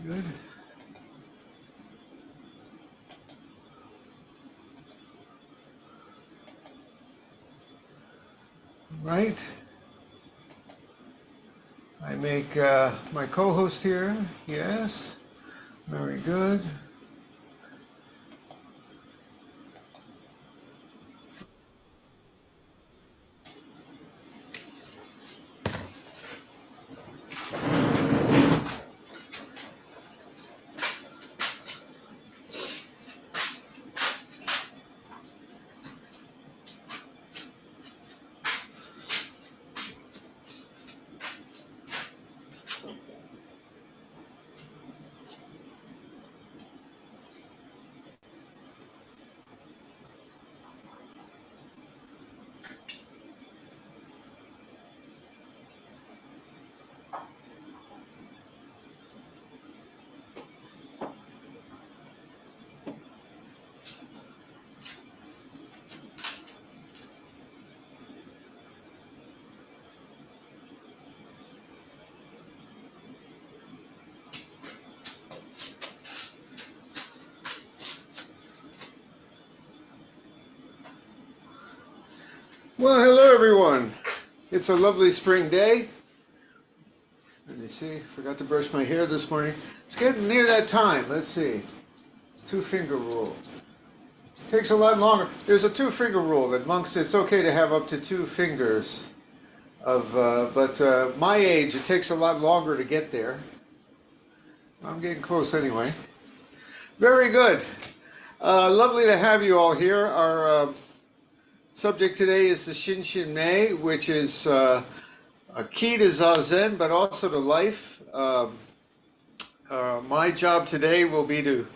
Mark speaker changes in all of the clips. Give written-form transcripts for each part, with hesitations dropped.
Speaker 1: Good. Right. I make my co-host here. Yes. Very good. Well, hello everyone. It's a lovely spring day. Let me see, forgot to brush my hair this morning. It's getting near that time. Let's see. 2-finger rule. Takes a lot longer. There's a 2-finger rule that monks, it's okay to have up to 2 fingers of, but my age, it takes a lot longer to get there. I'm getting close anyway. Very good. Lovely to have you all here. Our subject today is the Shinjinmei, which is a key to Zazen, but also to life. My job today will be to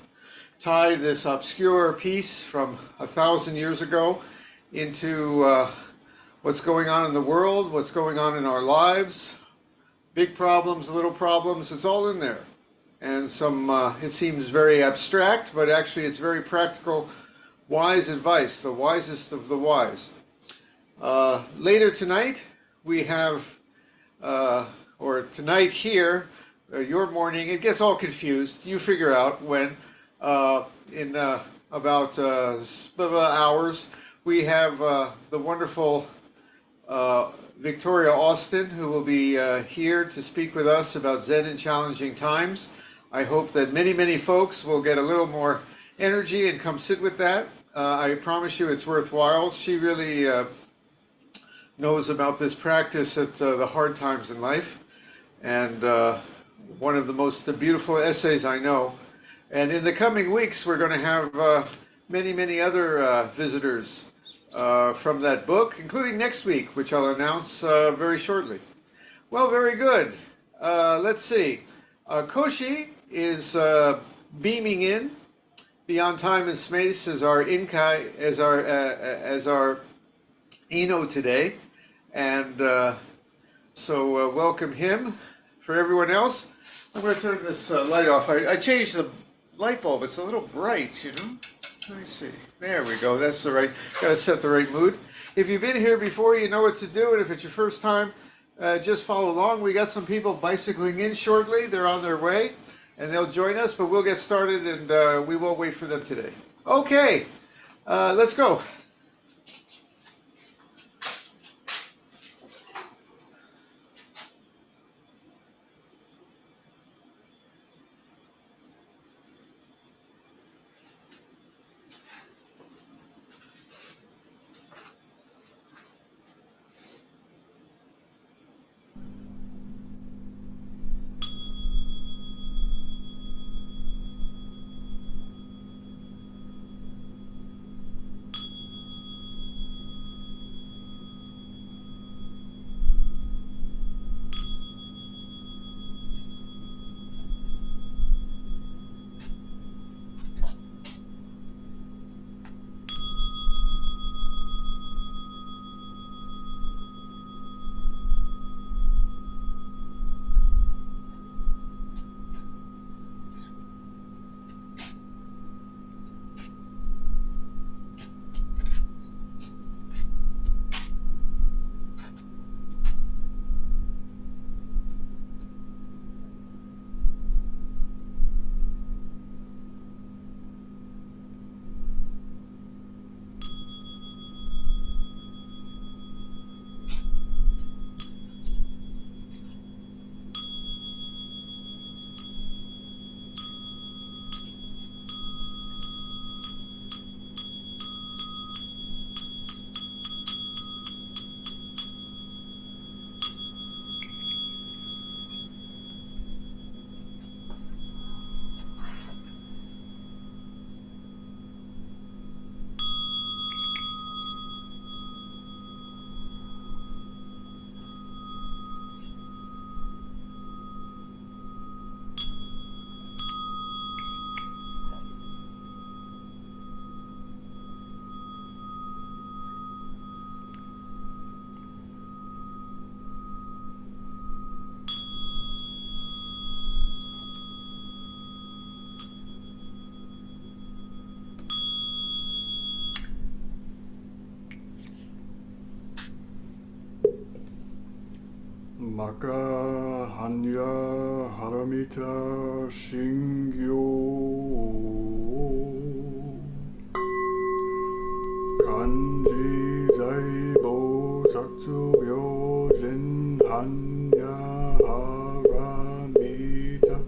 Speaker 1: tie this obscure piece from 1,000 years ago into what's going on in the world, what's going on in our lives, big problems, little problems, it's all in there. And some, it seems very abstract, but actually it's very practical, wise advice, the wisest of the wise. Later tonight, we have, or tonight here, your morning, it gets all confused. You figure out when, in about hours, we have the wonderful Victoria Austin, who will be here to speak with us about Zen in challenging times. I hope that many, many folks will get a little more energy and come sit with that. I promise you it's worthwhile. She really knows about this practice at the hard times in life, and one of the most beautiful essays I know. And in the coming weeks, we're going to have many, many other visitors from that book, including next week, which I'll announce very shortly. Well, very good. Let's see. Koshi is beaming in beyond time and space as our Inkai, as our Ino today, and so welcome him. For everyone else, I'm going to turn this light off. I changed the light bulb. It's a little bright, you know. Let me see. There we go. That's the right. Got to set the right mood. If you've been here before, you know what to do, and if it's your first time, just follow along. We got some people bicycling in shortly. They're on their way, and they'll join us, but we'll get started, and we won't wait for them today. Okay, let's go.
Speaker 2: Maka Hanya Haramita Shingyo Kanji Zaibo Satsu Byojin Hanya Haramita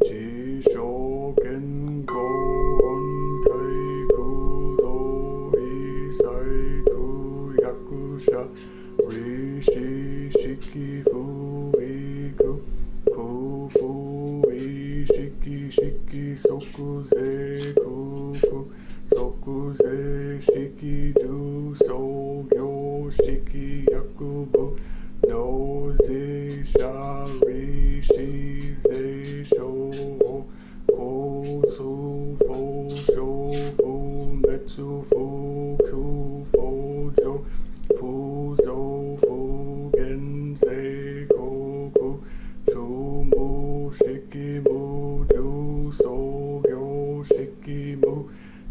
Speaker 2: Jishoken Gohon Kaikudo Isaiku Yakusha Rishi Shiki Fuiku Kufu Ishiki Shiki Sokuze Kuku Sokuze Shiki Ju Sogyo Shiki Yakubu Noze Shari Shize Sho Kosu Fo Shofu Metsu Fuku Fojo Fuzo Fugenze Koku Chumu Shikimu Ju Sogyo Shikimu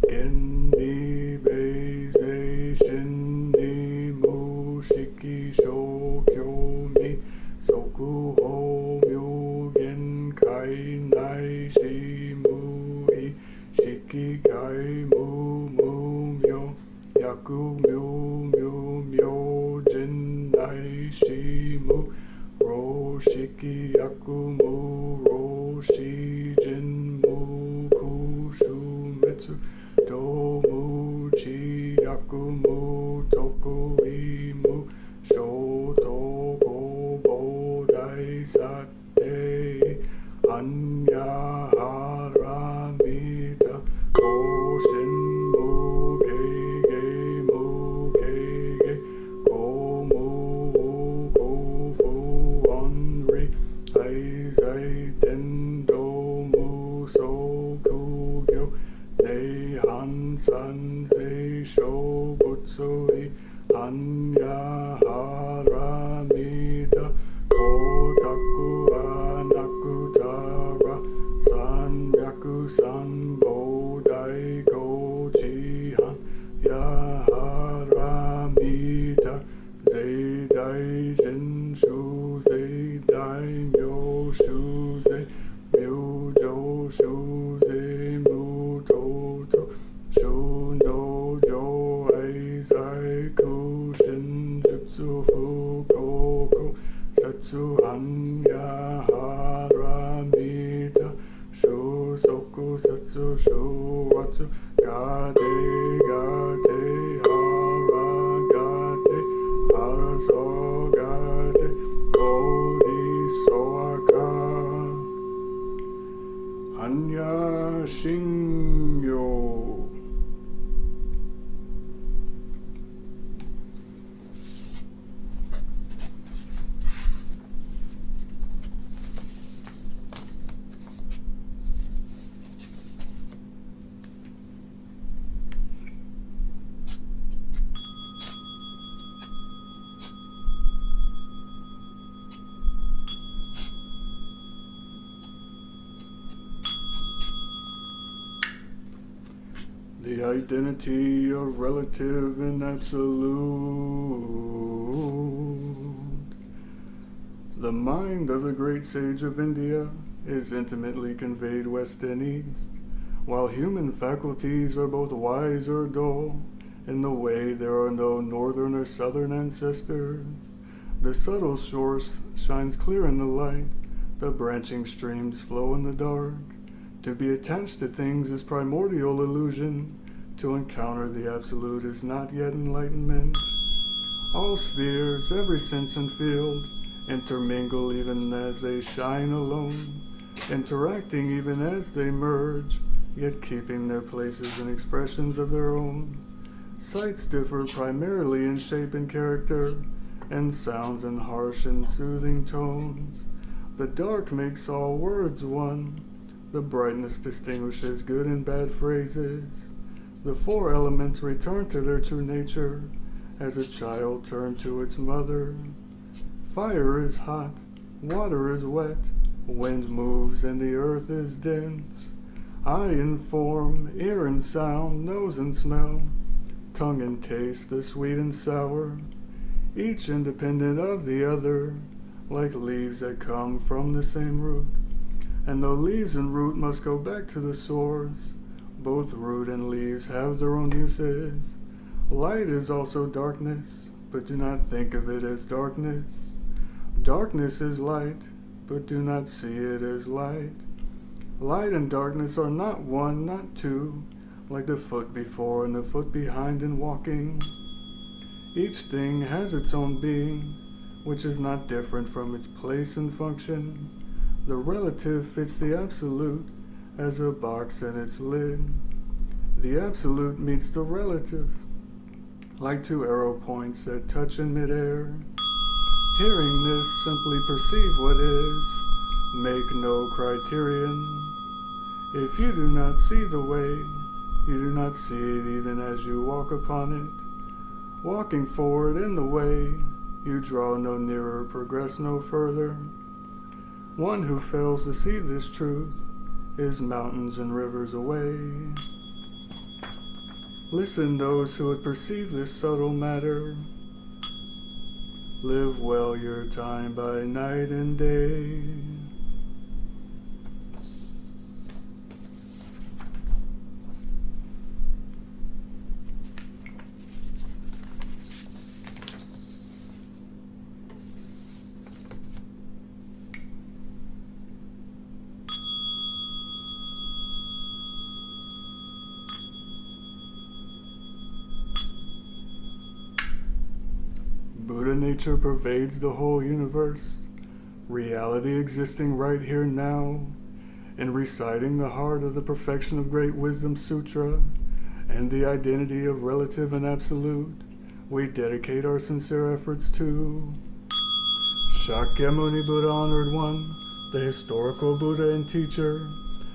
Speaker 2: Gendi Beize Shinni Mushiki Shokyo Mi Soku Ho Myogen Kai Nai Shimui Shiki Kai Mu Mu Myo Yaku Myo Myo Myo Jin Nai Shimu Ro Shiki Yaku Mu Ro Shijin Mu Kushu Metsu Domu Chi Yakumu Toku Imu Shotoko Bodai Sate Anya Haramita Koshin Mukege Mukege Komu Kofu Onri Aizai Tendo Muso Kugyo Neihan Sanze Shobutsui Anya Haramita Kotaku Anakutara Sanyaku Sanbodai Gochihan Yaharamita Zeidai Jinshu Zeidai Myoshu Ze Myujo Shuze Mutoto Shuno Jo Aizai Kushin Jutsu Fukoku Setsu Anya Haramita Shusoku Setsu Shuwatsu Gade Gade Hara Gade Haraso Gade Bodhisoaka Anya Shingyo. The identity of relative and absolute. The mind of the great sage of India is intimately conveyed west and east, while human faculties are both wise or dull. In the way there are no northern or southern ancestors. The subtle source shines clear in the light, the branching streams flow in the dark. To be attached to things is primordial illusion. To encounter the absolute is not yet enlightenment. All spheres, every sense and field, intermingle even as they shine alone, interacting even as they merge, yet keeping their places and expressions of their own. Sights differ primarily in shape and character, and sounds in harsh and soothing tones. The dark makes all words one. The brightness distinguishes good and bad phrases. The four elements return to their true nature, as a child turned to its mother. Fire is hot, water is wet, wind moves and the earth is dense. Eye and form, ear and sound, nose and smell, tongue and taste, the sweet and sour, each independent of the other, like leaves that come from the same root. And though leaves and root must go back to the source, both root and leaves have their own uses. Light is also darkness, but do not think of it as darkness. Darkness is light, but do not see it as light. Light and darkness are not one, not two, like the foot before and the foot behind in walking. Each thing has its own being, which is not different from its place and function. The relative fits the absolute as a box in its lid. The absolute meets the relative, like two arrow points that touch in midair. Hearing this, simply perceive what is, make no criterion. If you do not see the way, you do not see it even as you walk upon it. Walking forward in the way, you draw no nearer, progress no further. One who fails to see this truth is mountains and rivers away. Listen, those who would perceive this subtle matter. Live well your time by night and day. Buddha nature pervades the whole universe, reality existing right here now. In reciting the heart of the Perfection of Great Wisdom Sutra and the identity of relative and absolute, we dedicate our sincere efforts to Shakyamuni Buddha Honored One, the historical Buddha and teacher,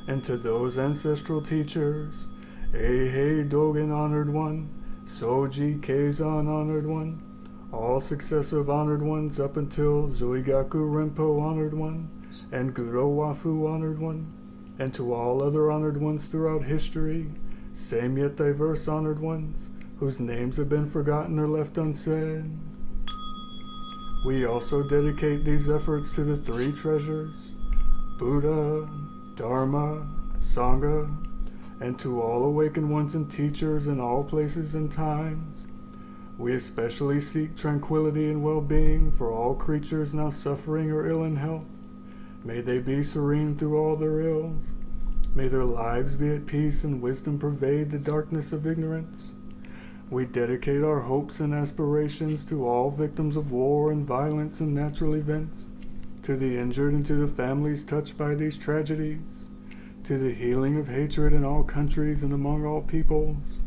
Speaker 2: and to those ancestral teachers, Eihei Dogen Honored One, Soji Keizan Honored One, all successive honored ones up until Zuigaku Rinpo Honored One, and Gudo Wafu Honored One, and to all other honored ones throughout history, same yet diverse honored ones, whose names have been forgotten or left unsaid. We also dedicate these efforts to the three treasures, Buddha, Dharma, Sangha, and to all awakened ones and teachers in all places and times. We especially seek tranquility and well-being for all creatures now suffering or ill in health. May they be serene through all their ills. May their lives be at peace and wisdom pervade the darkness of ignorance. We dedicate our hopes and aspirations to all victims of war and violence and natural events, to the injured and to the families touched by these tragedies, to the healing of hatred in all countries and among all peoples,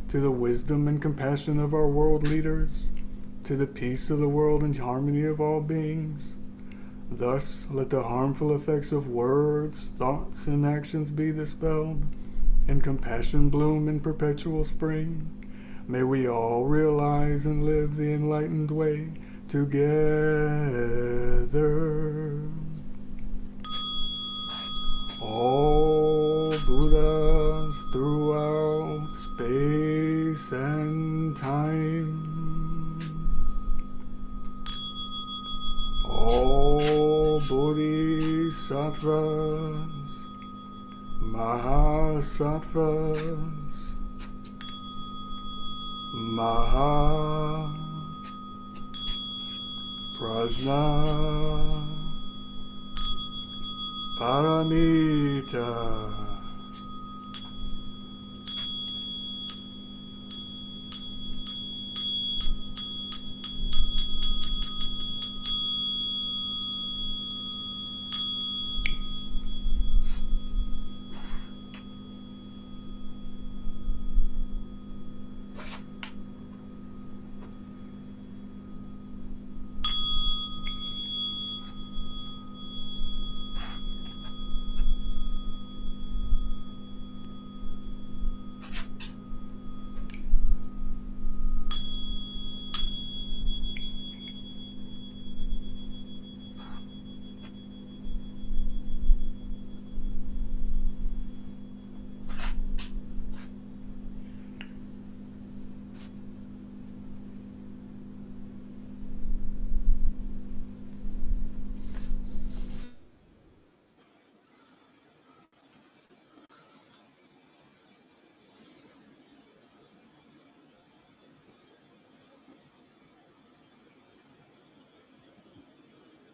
Speaker 2: to the wisdom and compassion of our world leaders, to the peace of the world and harmony of all beings. Thus, let the harmful effects of words, thoughts, and actions be dispelled, and compassion bloom in perpetual spring. May we all realize and live the enlightened way together. All Buddhas throughout space and time, all Bodhisattvas, Mahasattvas, Maha Prajna Paramita.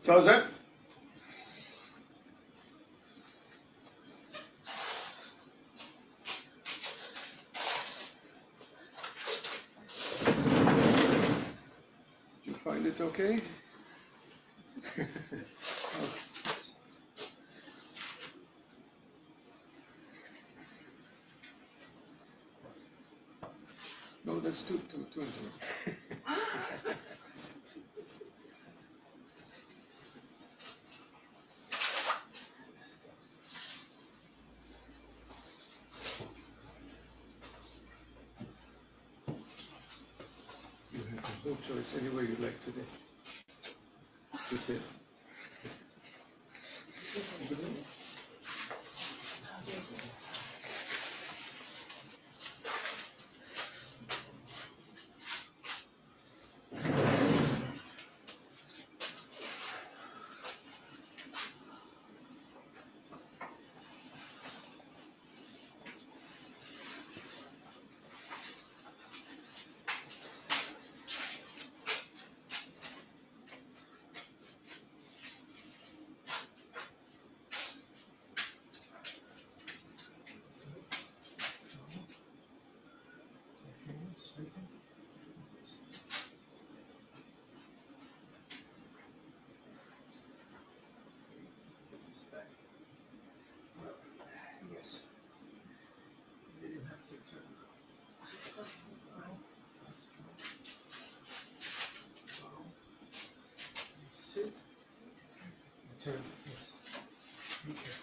Speaker 1: Zazen. You find it okay? No, that's too into it. You have no choice any way you like today. That's it. Yes. You didn't have to turn. Sit. Turn. Yes. Okay.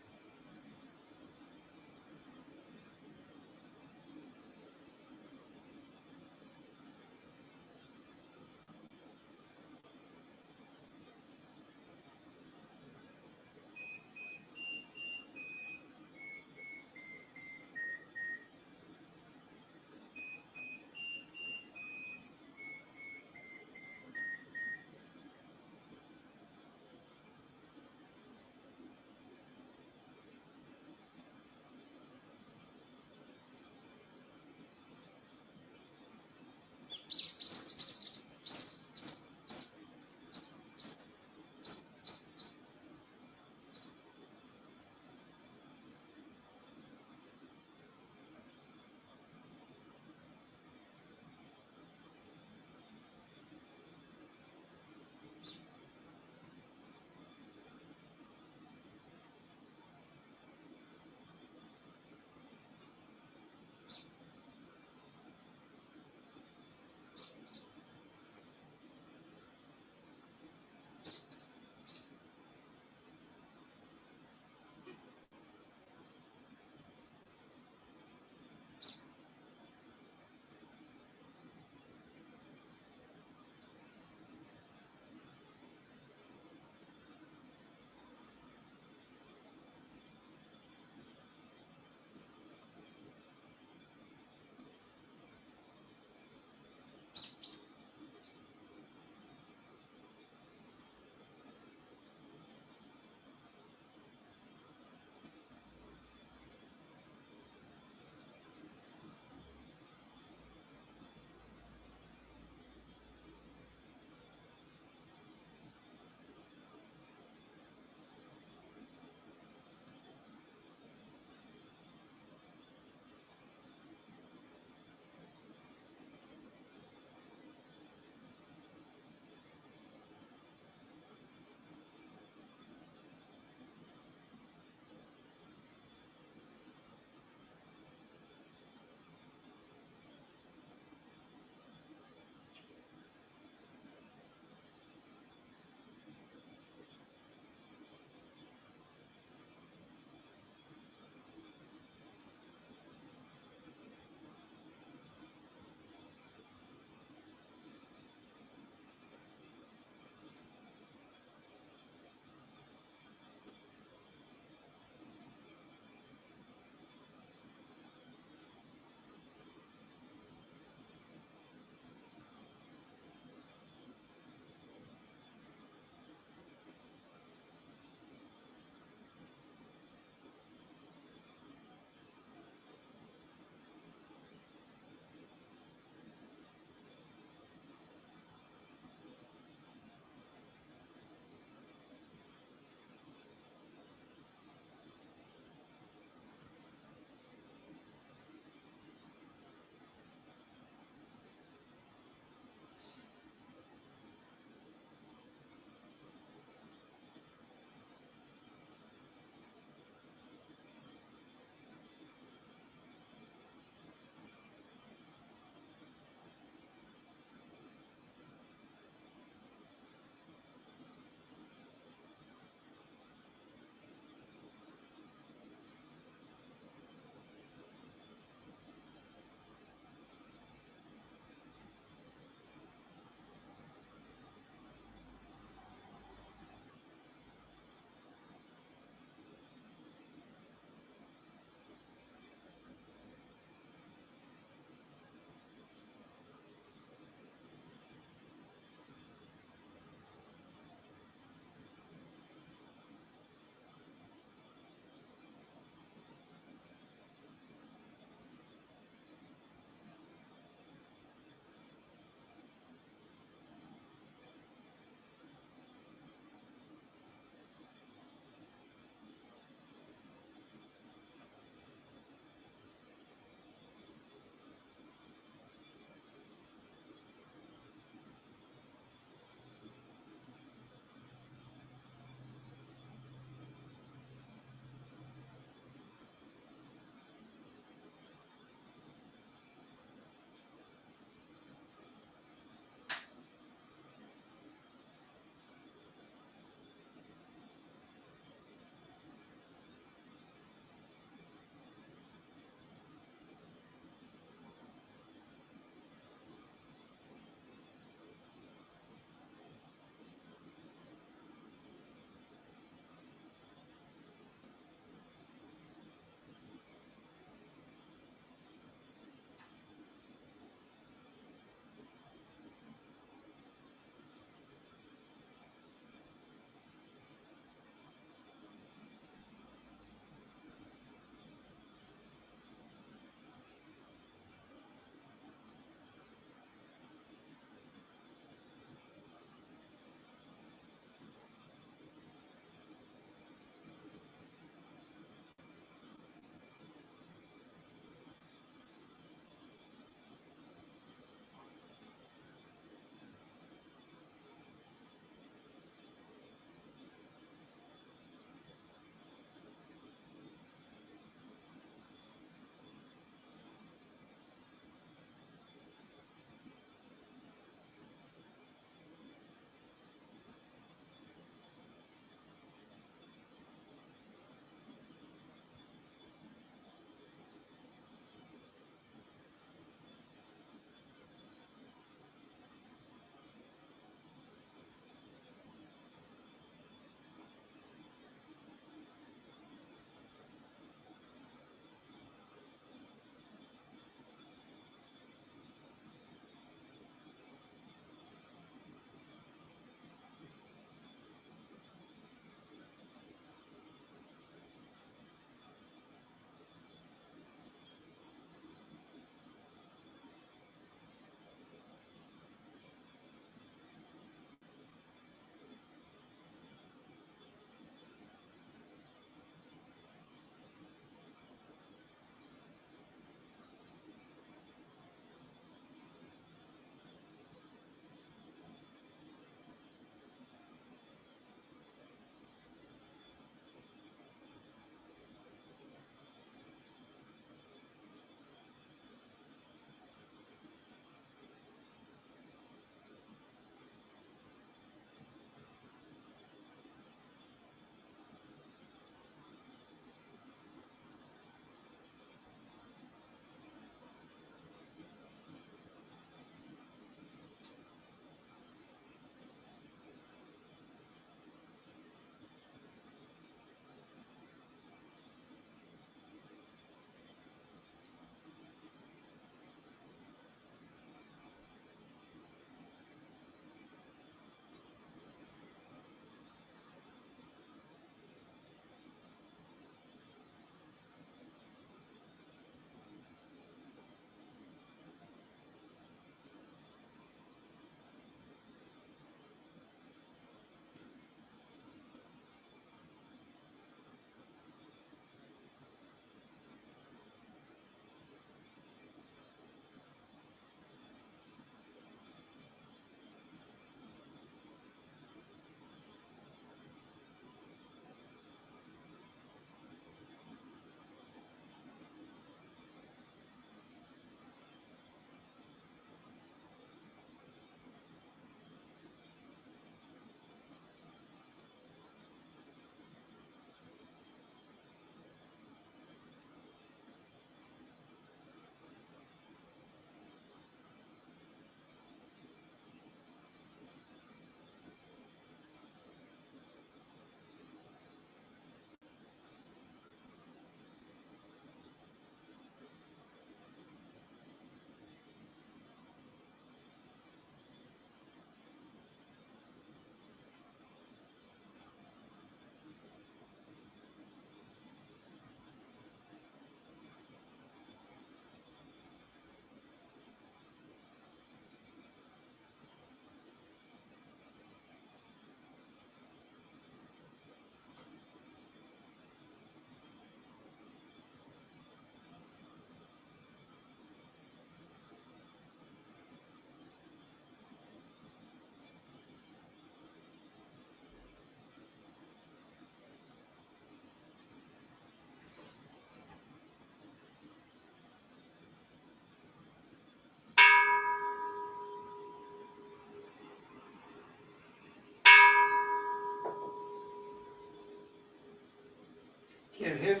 Speaker 1: Kinhin.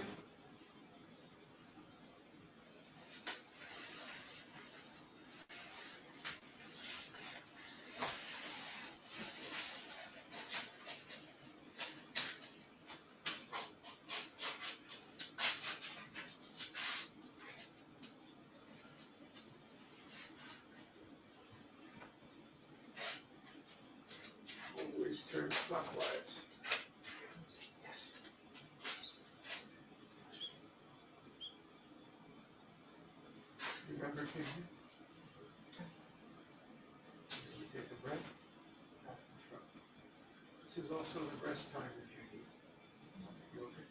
Speaker 1: Always turn clockwise. Yes. Remember, Kinhin? You take a breath. Out in front. This is also the rest time if you need. You okay?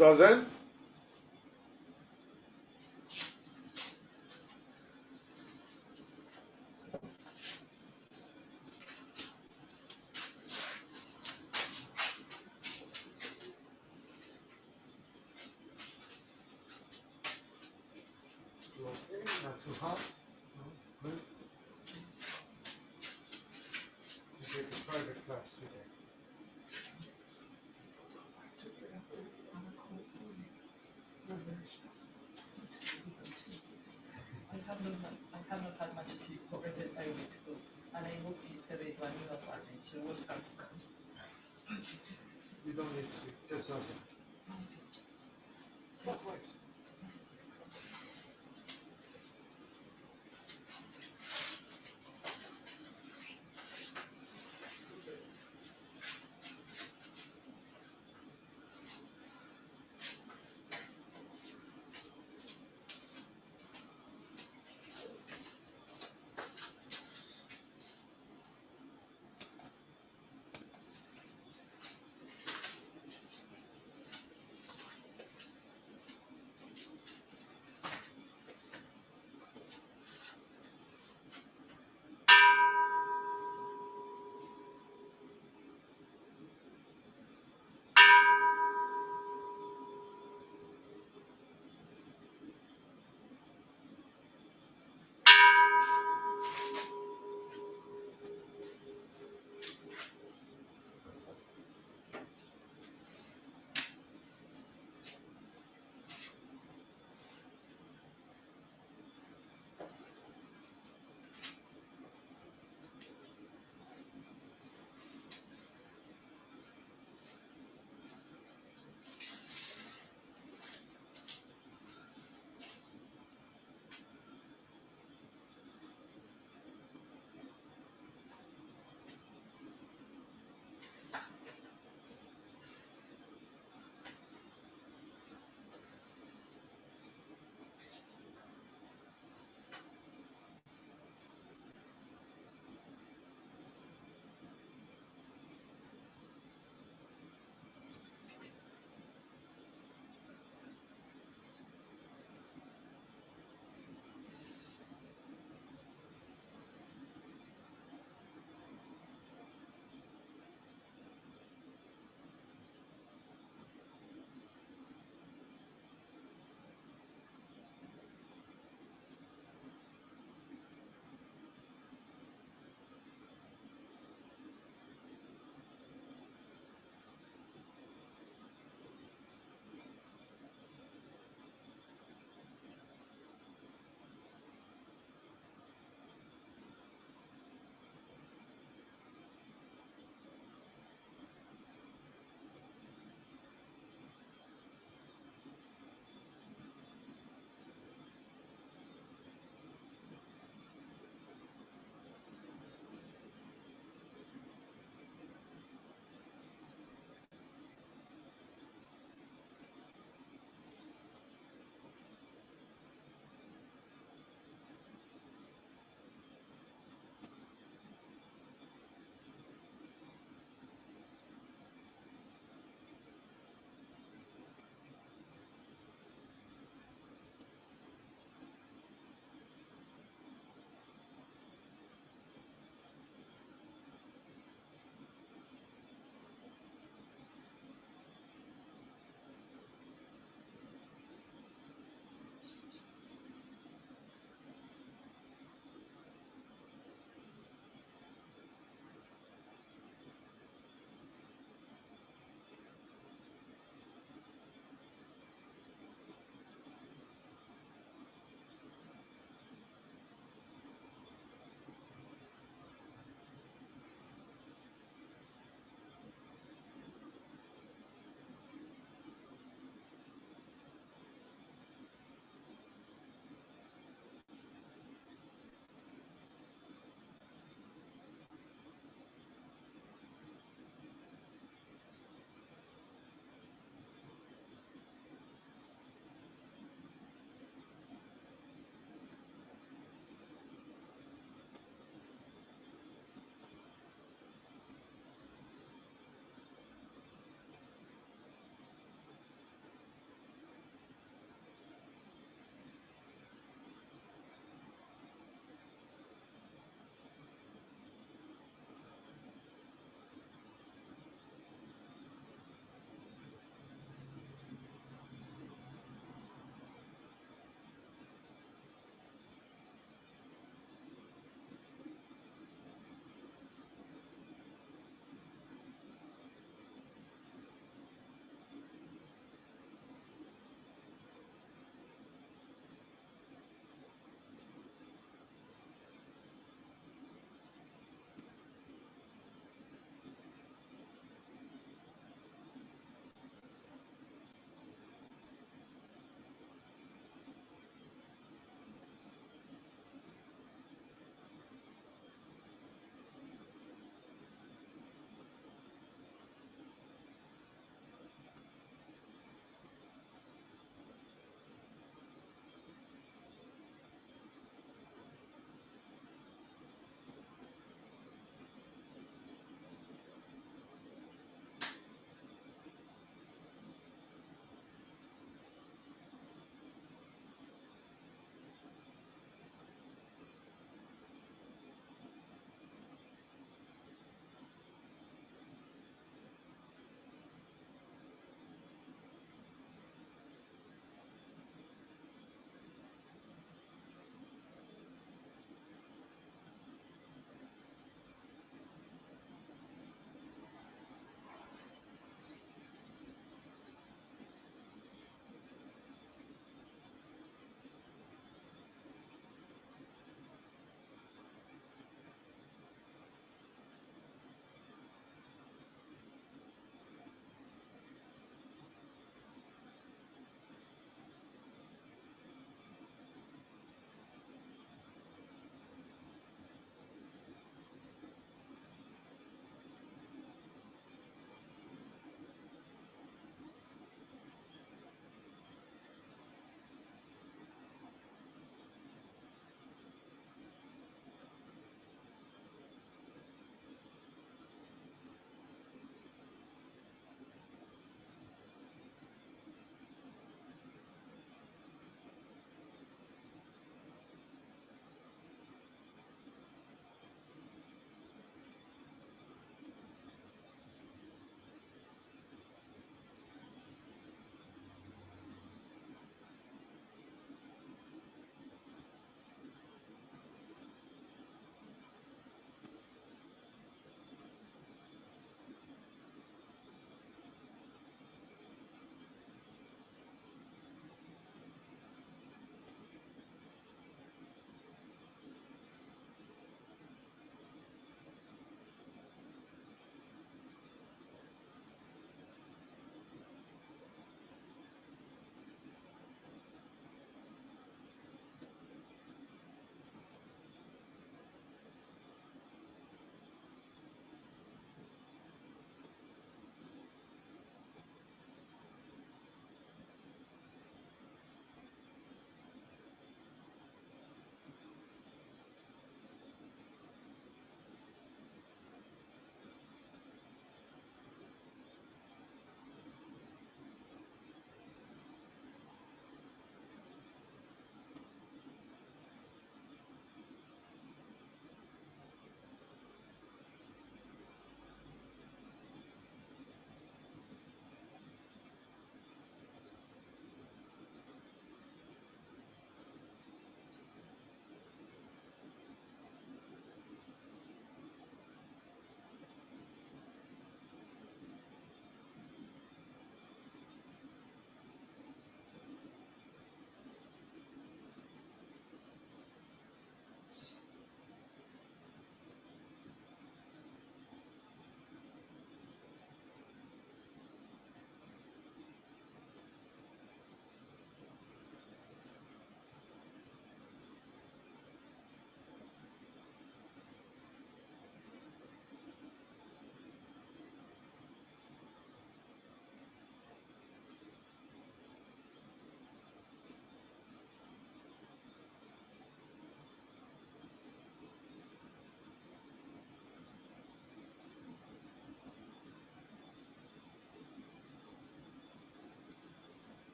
Speaker 1: Zazen? Okay, not too hot. No, good. You take a private class today.
Speaker 3: I have not had much sleep over the 5 weeks, so and I moved yesterday to a new apartment, so it was hard to come.
Speaker 1: You don't need sleep, just Zazen. Clockwise.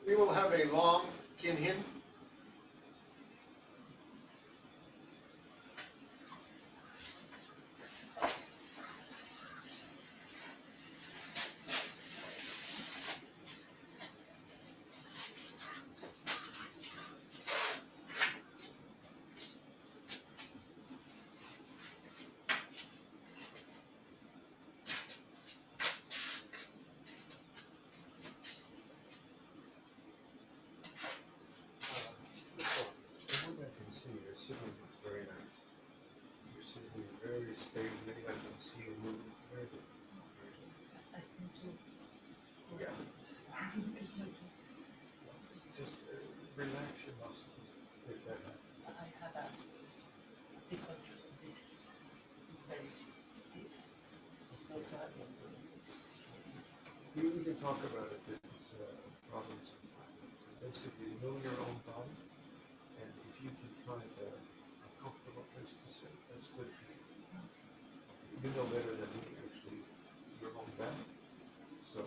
Speaker 1: We will have a long Kinhin. Very stable. Maybe I can see you move. Very good.
Speaker 3: I think too.
Speaker 1: Yeah. Just relax your muscles. If that happens.
Speaker 3: I had a because this is very stiff. So I am doing this.
Speaker 1: We can talk about it. It's a problem sometimes. So basically, know your own body, and if you can find a comfortable place to sit, that's good for you. You know better than me, actually, your own back. So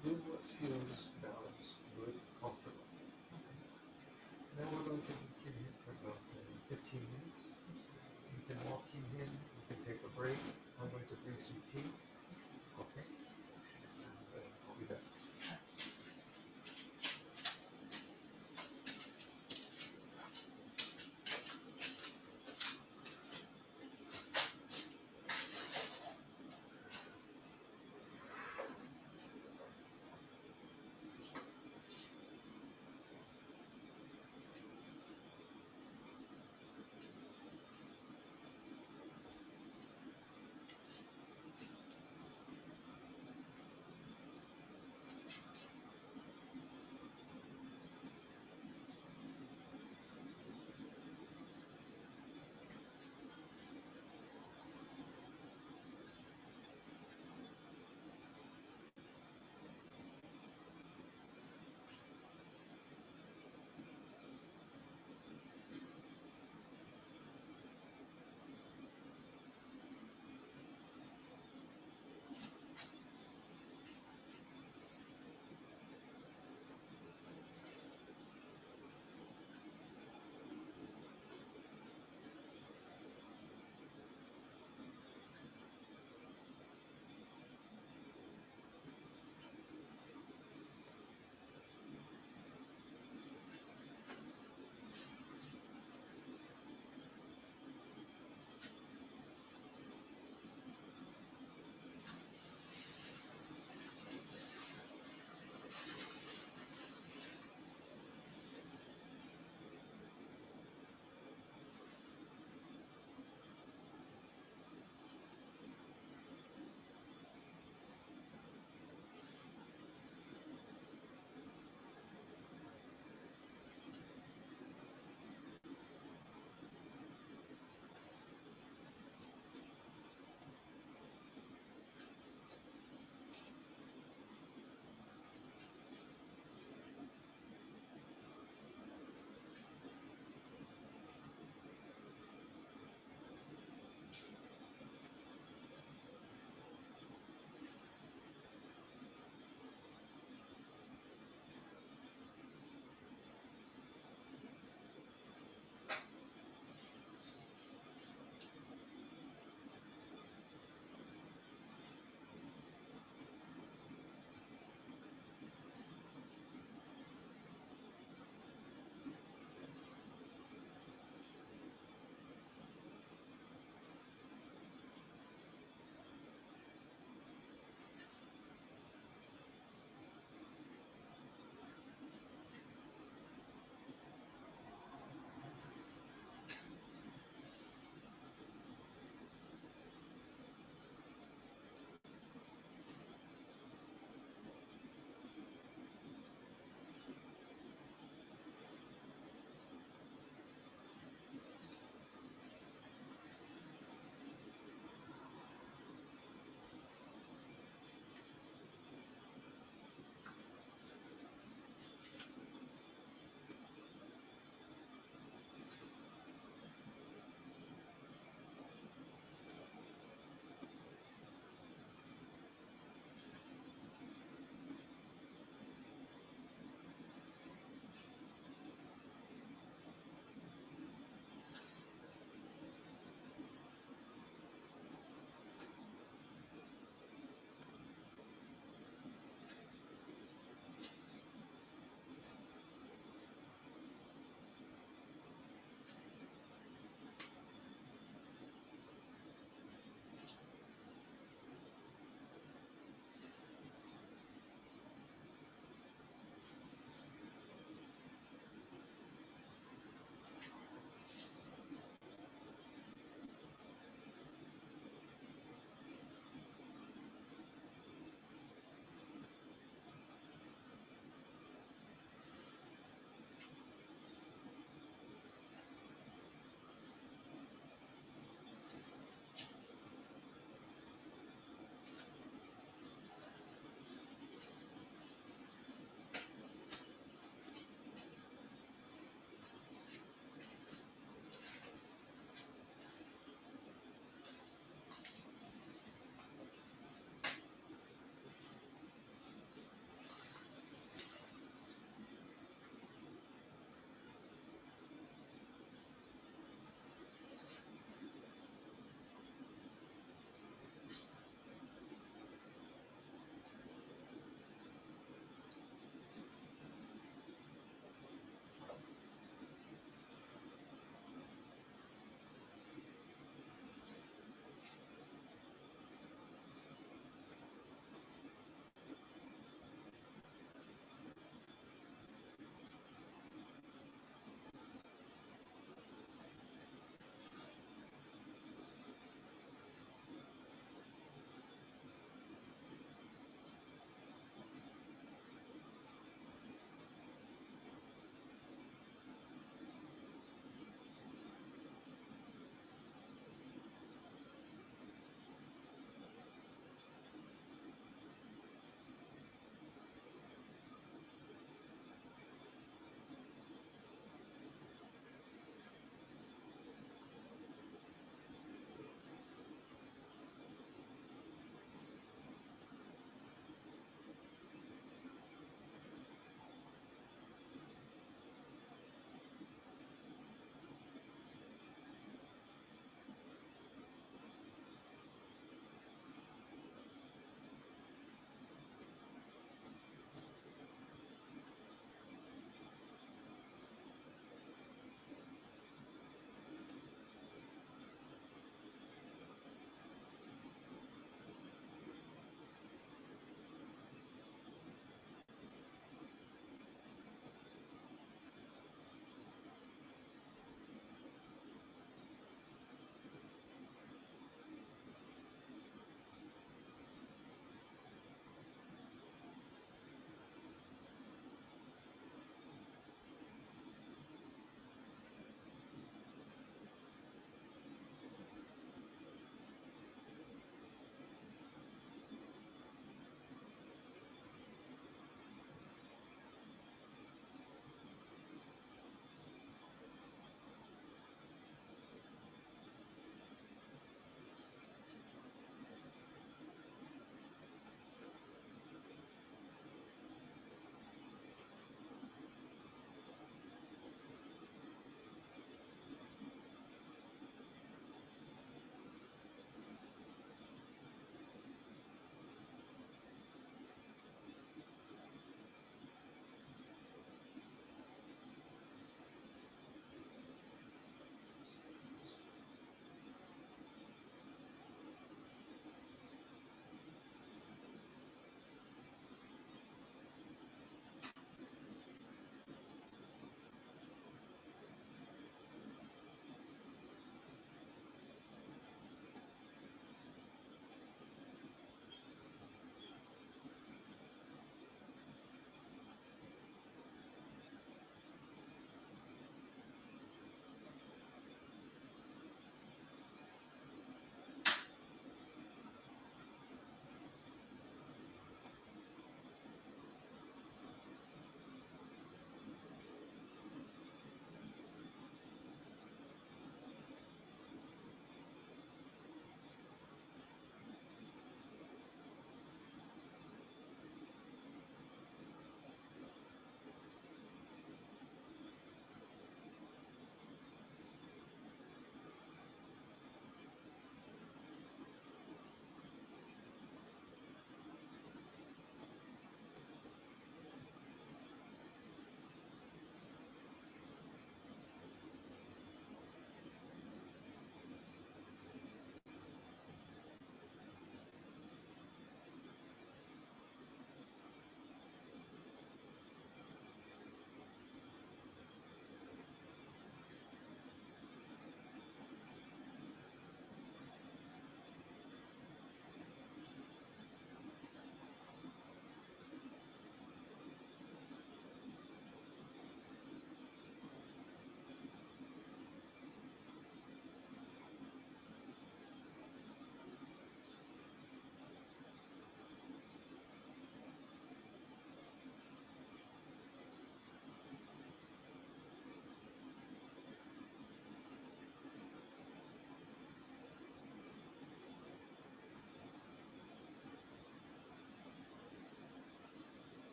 Speaker 1: do what feels balanced, good, comfortable. Now we're going to be here for about 15 minutes. You can walk in, you can take a break. I'm going to bring some tea. Okay? And I'll be back.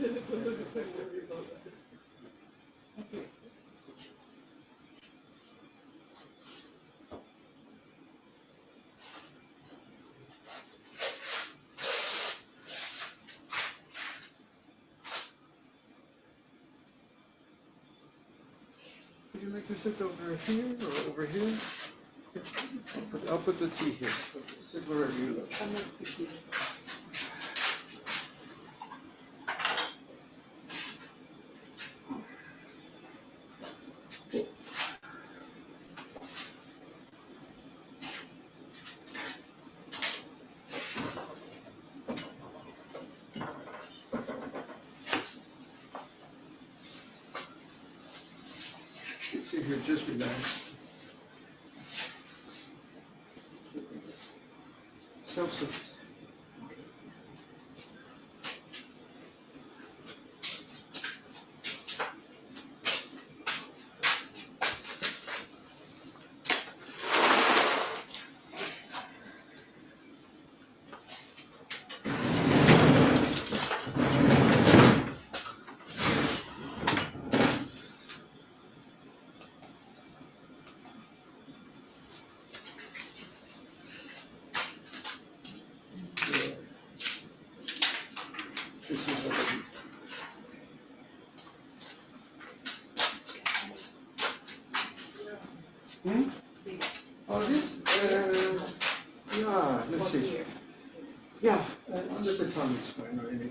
Speaker 3: worry about that. Okay.
Speaker 1: Would you like to sit over here or over here? I'll put the tea here. Sit wherever you look.
Speaker 3: I'm not picky.
Speaker 1: Sit here, just relax. Self-sufficient. Hmm? Oh, this? Yeah, let's see. Yeah, under the tongue is fine, or anywhere.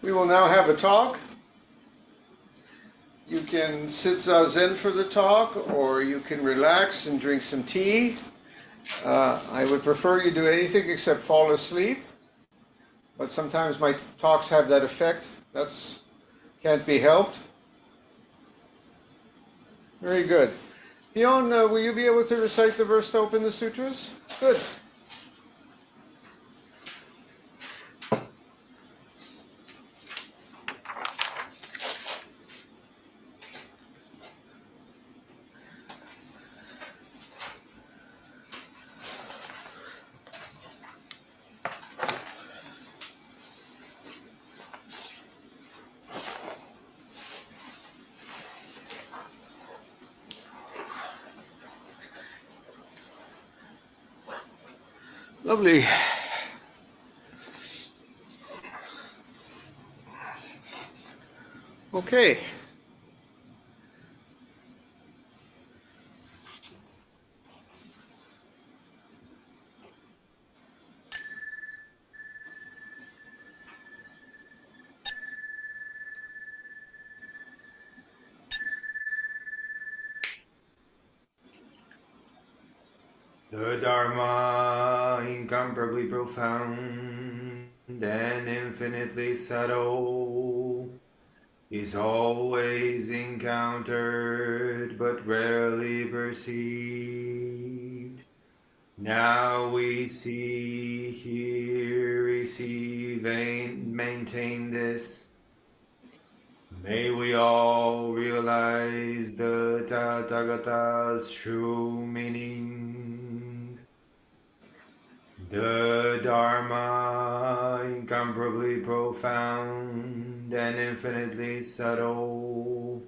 Speaker 1: We will now have a talk. You can sit Zazen for the talk, or you can relax and drink some tea. I would prefer you do anything except fall asleep, but sometimes my talks have that effect. That's can't be helped. Very good. Bjorn, will you be able to recite the verse to open the sutras? Good. Lovely. Okay.
Speaker 4: The Dharma, incomparably profound and infinitely subtle, is always encountered but rarely perceived. Now we see, hear, receive, and maintain this May we all realize the Tathagata's true meaning. The Dharma, incomparably profound and infinitely subtle,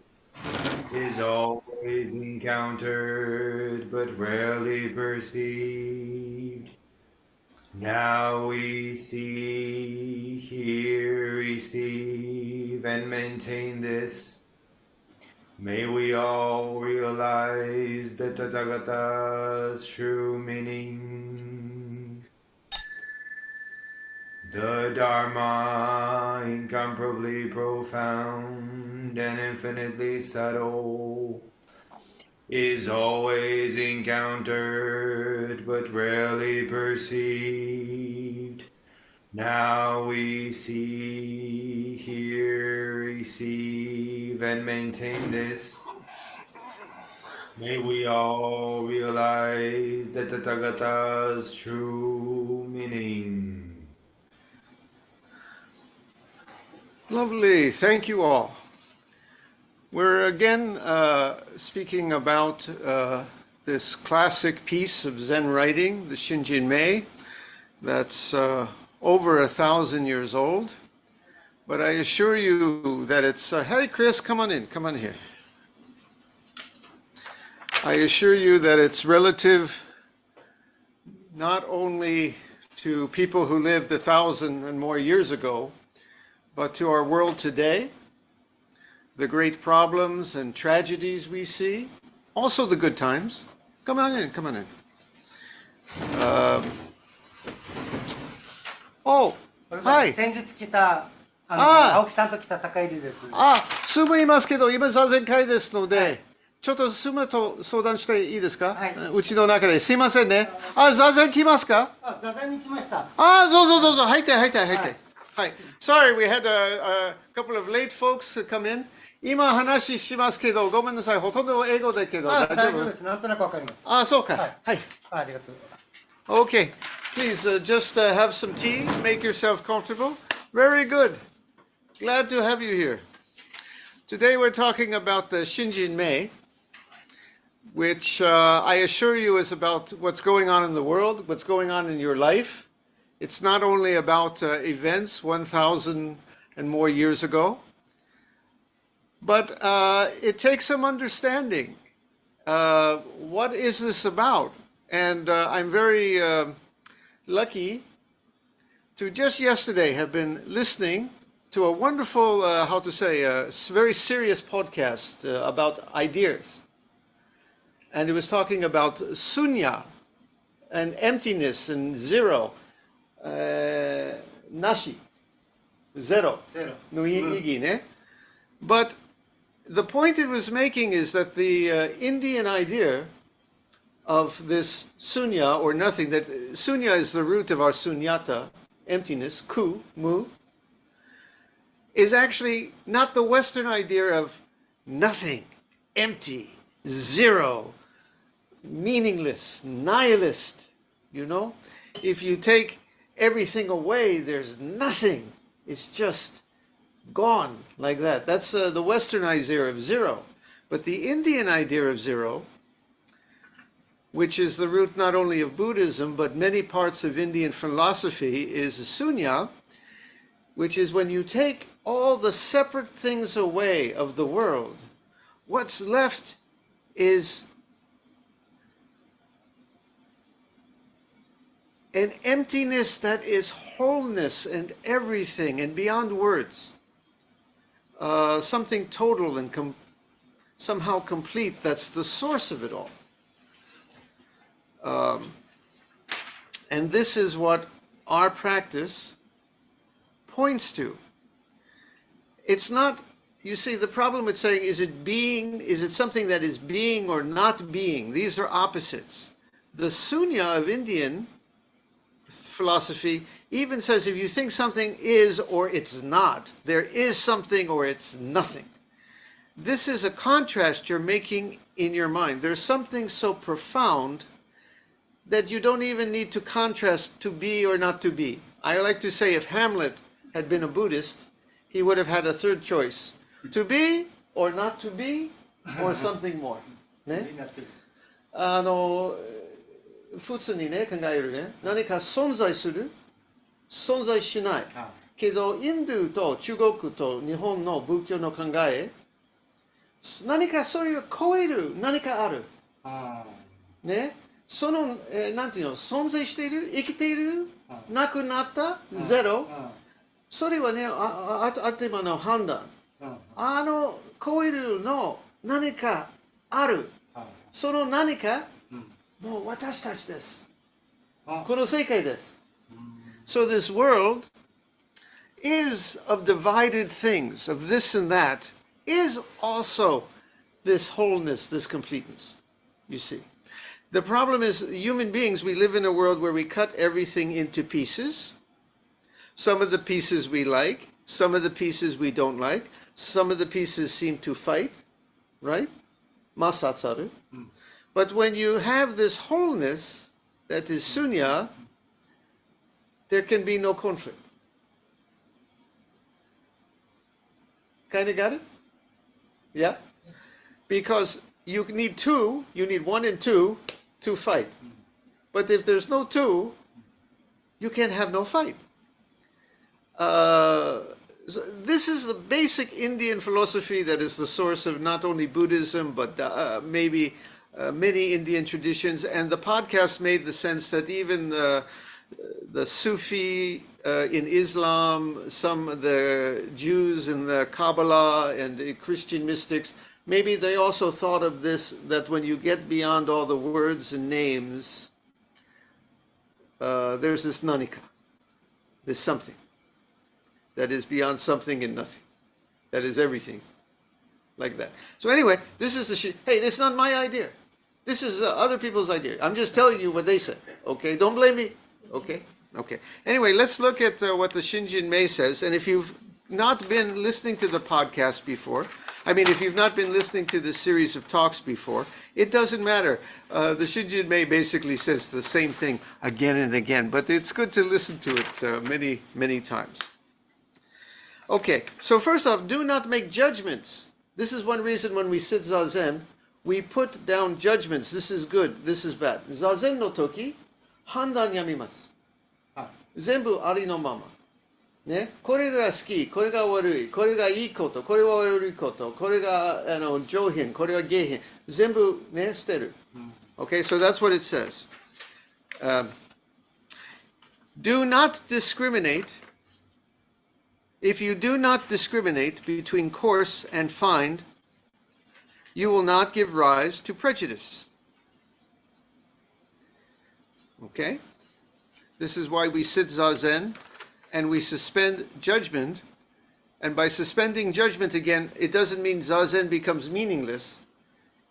Speaker 4: is always encountered but rarely perceived. Now we see, hear, receive, and maintain this. May we all realize the Tathagata's true meaning. The Dharma, incomparably profound and infinitely subtle, is always encountered but rarely perceived. Now we see, hear, receive, and maintain this. May we all realize the Tathagata's true meaning.
Speaker 1: Lovely, thank you all. We're again speaking about this classic piece of Zen writing, the Shinjinmei, that's over 1,000 years old. But I assure you that it's, hey Chris, come on in here. I assure you that it's relative not only to people who lived 1,000 and more years ago, but to our world today, the great problems and tragedies we see, also the good times. Come on in. Oh, hi.
Speaker 5: 先日来た青木さんと来た坂入です。
Speaker 1: 住むいますけど、今座禅会ですので、ちょっと住むと相談していいですか？うちの中で。すいませんね。座禅来ますか？
Speaker 5: 座禅に来ました。
Speaker 1: どうぞ。入って。はい。Sorry, we had a couple of late folks come in. 今話しますけど、ごめんなさい。ほとんど英語だけど、大丈夫
Speaker 5: です。なんとなくわかります。
Speaker 1: そうか。はい。
Speaker 5: ありがとう。
Speaker 1: Okay, please just have some tea, make yourself comfortable. Very good. Glad to have you here. Today we're talking about the Shinjinmei, which I assure you is about what's going on in the world, what's going on in your life. It's not only about events 1,000 and more years ago, but it takes some understanding. What is this about? And I'm very lucky to just yesterday have been listening to a wonderful, very serious podcast about ideas. And it was talking about sunya and emptiness and zero, nashi, zero, no igi, ne? But the point it was making is that the Indian idea of this sunya or nothing, that sunya is the root of our sunyata, emptiness, ku, mu, is actually not the Western idea of nothing, empty, zero, meaningless, nihilist, you know? If you take everything away, there's nothing. It's just gone like that. That's the Western idea of zero. But the Indian idea of zero, which is the root not only of Buddhism, but many parts of Indian philosophy, is sunya, which is when you take all the separate things away of the world, what's left is an emptiness that is wholeness and everything and beyond words. Something total and somehow complete. That's the source of it all. And this is what our practice points to. It's not, you see, the problem with saying, is it something that is being or not being? These are opposites. The sunya of Indian philosophy even says if you think something is or it's not, there is something or it's nothing. This is a contrast you're making in your mind. There's something so profound that you don't even need to contrast to be or not to be. I like to say if Hamlet had been a Buddhist, he would have had a third choice.
Speaker 6: To be or not to be or something more. ね。普通にね、考えるね。何か存在する、存在しない。けど、インドと中国と日本の仏教の考え、何かそれを超える何かある。ね。その、なんていうの、存在している、生きている、なくなった、ゼロ。それはね、頭の判断。超えるの何かある。その何か、もう私たちです。この世界です。So this world is of divided things, of this and that, is also this wholeness, this completeness, you see. The problem is, human beings, we live in a world where we cut everything into pieces. Some of the pieces we like, some of the pieces we don't like, some of the pieces seem to fight, right? Masatsaru. But when you have this wholeness, that is sunya, there can be no conflict. Kind of got it? Yeah? Because you need two, you need one and two to fight. But if there's no two, you can't have no fight. So this is the basic Indian philosophy that is the source of not only Buddhism, but maybe many Indian traditions. And the podcast made the sense that even the Sufi in Islam, some of the Jews in the Kabbalah and the Christian mystics, maybe they also thought of this, that when you get beyond all the words and names, there's this nanika, there's something that is beyond something and nothing, that is everything, like that. So anyway, this is hey, it's not my idea. This is other people's idea. I'm just telling you what they said, okay? Don't blame me, okay? Okay. Anyway, let's look at what the Shinjinmei says. And if you've not been listening to the podcast before, if you've not been listening to this series of talks before, it doesn't matter. The Shinjinmei basically says the same thing again and again, but it's good to listen to it many, many times. Okay, so first off, do not make judgments. This is one reason when we sit Zazen, we put down judgments. This is good, this is bad. Zazen no toki, handan yamimasu. Zenbu ari no mama. ね、これが好き、これが悪い、これがいいこと、これは悪いこと、これが上品、これは下品、全部ね、捨てる。Okay, so that's what it says. Do not discriminate. If you do not discriminate between coarse and fine, you will not give rise to prejudice. Okay? This is why we sit Zazen and we suspend judgment. And by suspending judgment again, it doesn't mean Zazen becomes meaningless.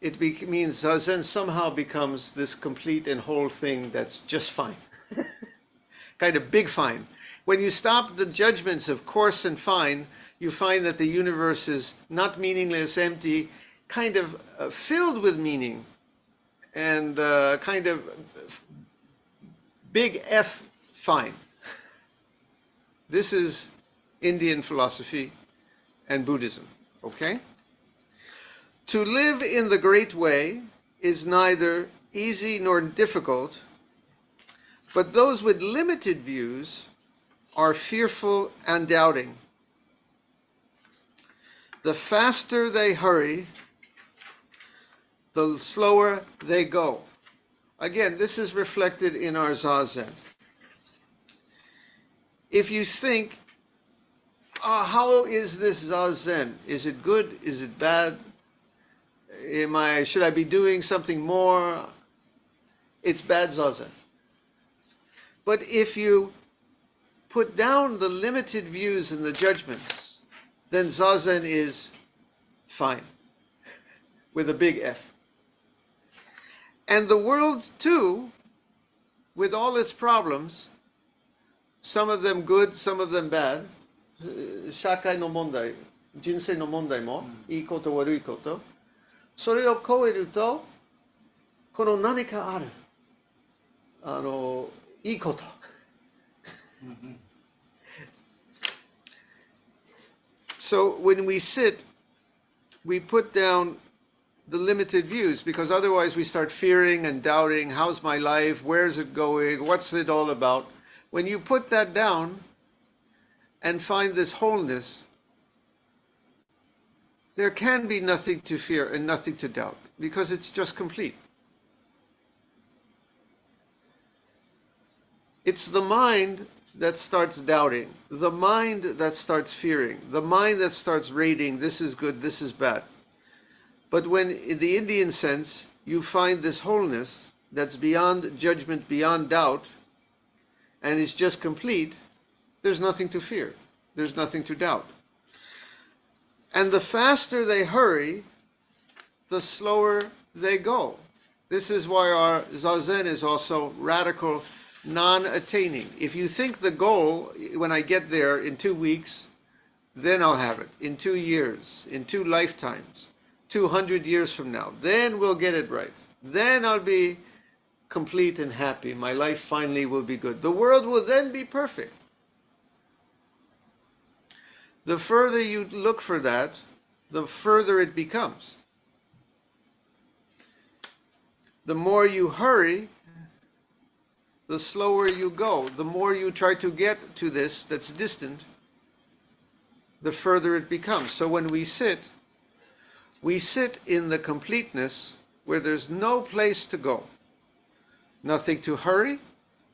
Speaker 6: It means Zazen somehow becomes this complete and whole thing that's just fine. Kind of big fine. When you stop the judgments of coarse and fine, you find that the universe is not meaningless, empty, kind of filled with meaning, and kind of big F fine. This is Indian philosophy and Buddhism, okay? To live in the great way is neither easy nor difficult, but those with limited views are fearful and doubting. The faster they hurry, the slower they go. Again, this is reflected in our Zazen. If you think, how is this Zazen? Is it good? Is it bad? Should I be doing something more? It's bad Zazen. But if you put down the limited views and the judgments, then Zazen is fine, with a big F. And the world too, with all its problems, some of them good, some of them bad, shakai no mondai, jinsei no mondai mo, ii koto warui koto, それを超えると、この何かある。いいこと。So when we sit we put down the limited views, because otherwise we start fearing and doubting, how's my life, where's it going, what's it all about? When you put that down and find this wholeness, there can be nothing to fear and nothing to doubt, because it's just complete. It's the mind that starts doubting, the mind that starts fearing, the mind that starts rating, this is good, this is bad. But when, in the Indian sense, you find this wholeness that's beyond judgment, beyond doubt, and is just complete, there's nothing to fear, there's nothing to doubt. And the faster they hurry, the slower they go. This is why our Zazen is also radical, non-attaining. If you think the goal, when I get there in 2 weeks, then I'll have it. In 2 years, in 2 lifetimes, 200 years from now, then we'll get it right. Then I'll be complete and happy. My life finally will be good. The world will then be perfect. The further you look for that, the further it becomes. The more you hurry, the slower you go. The more you try to get to this that's distant, the further it becomes. So when we sit in the completeness where there's no place to go. Nothing to hurry,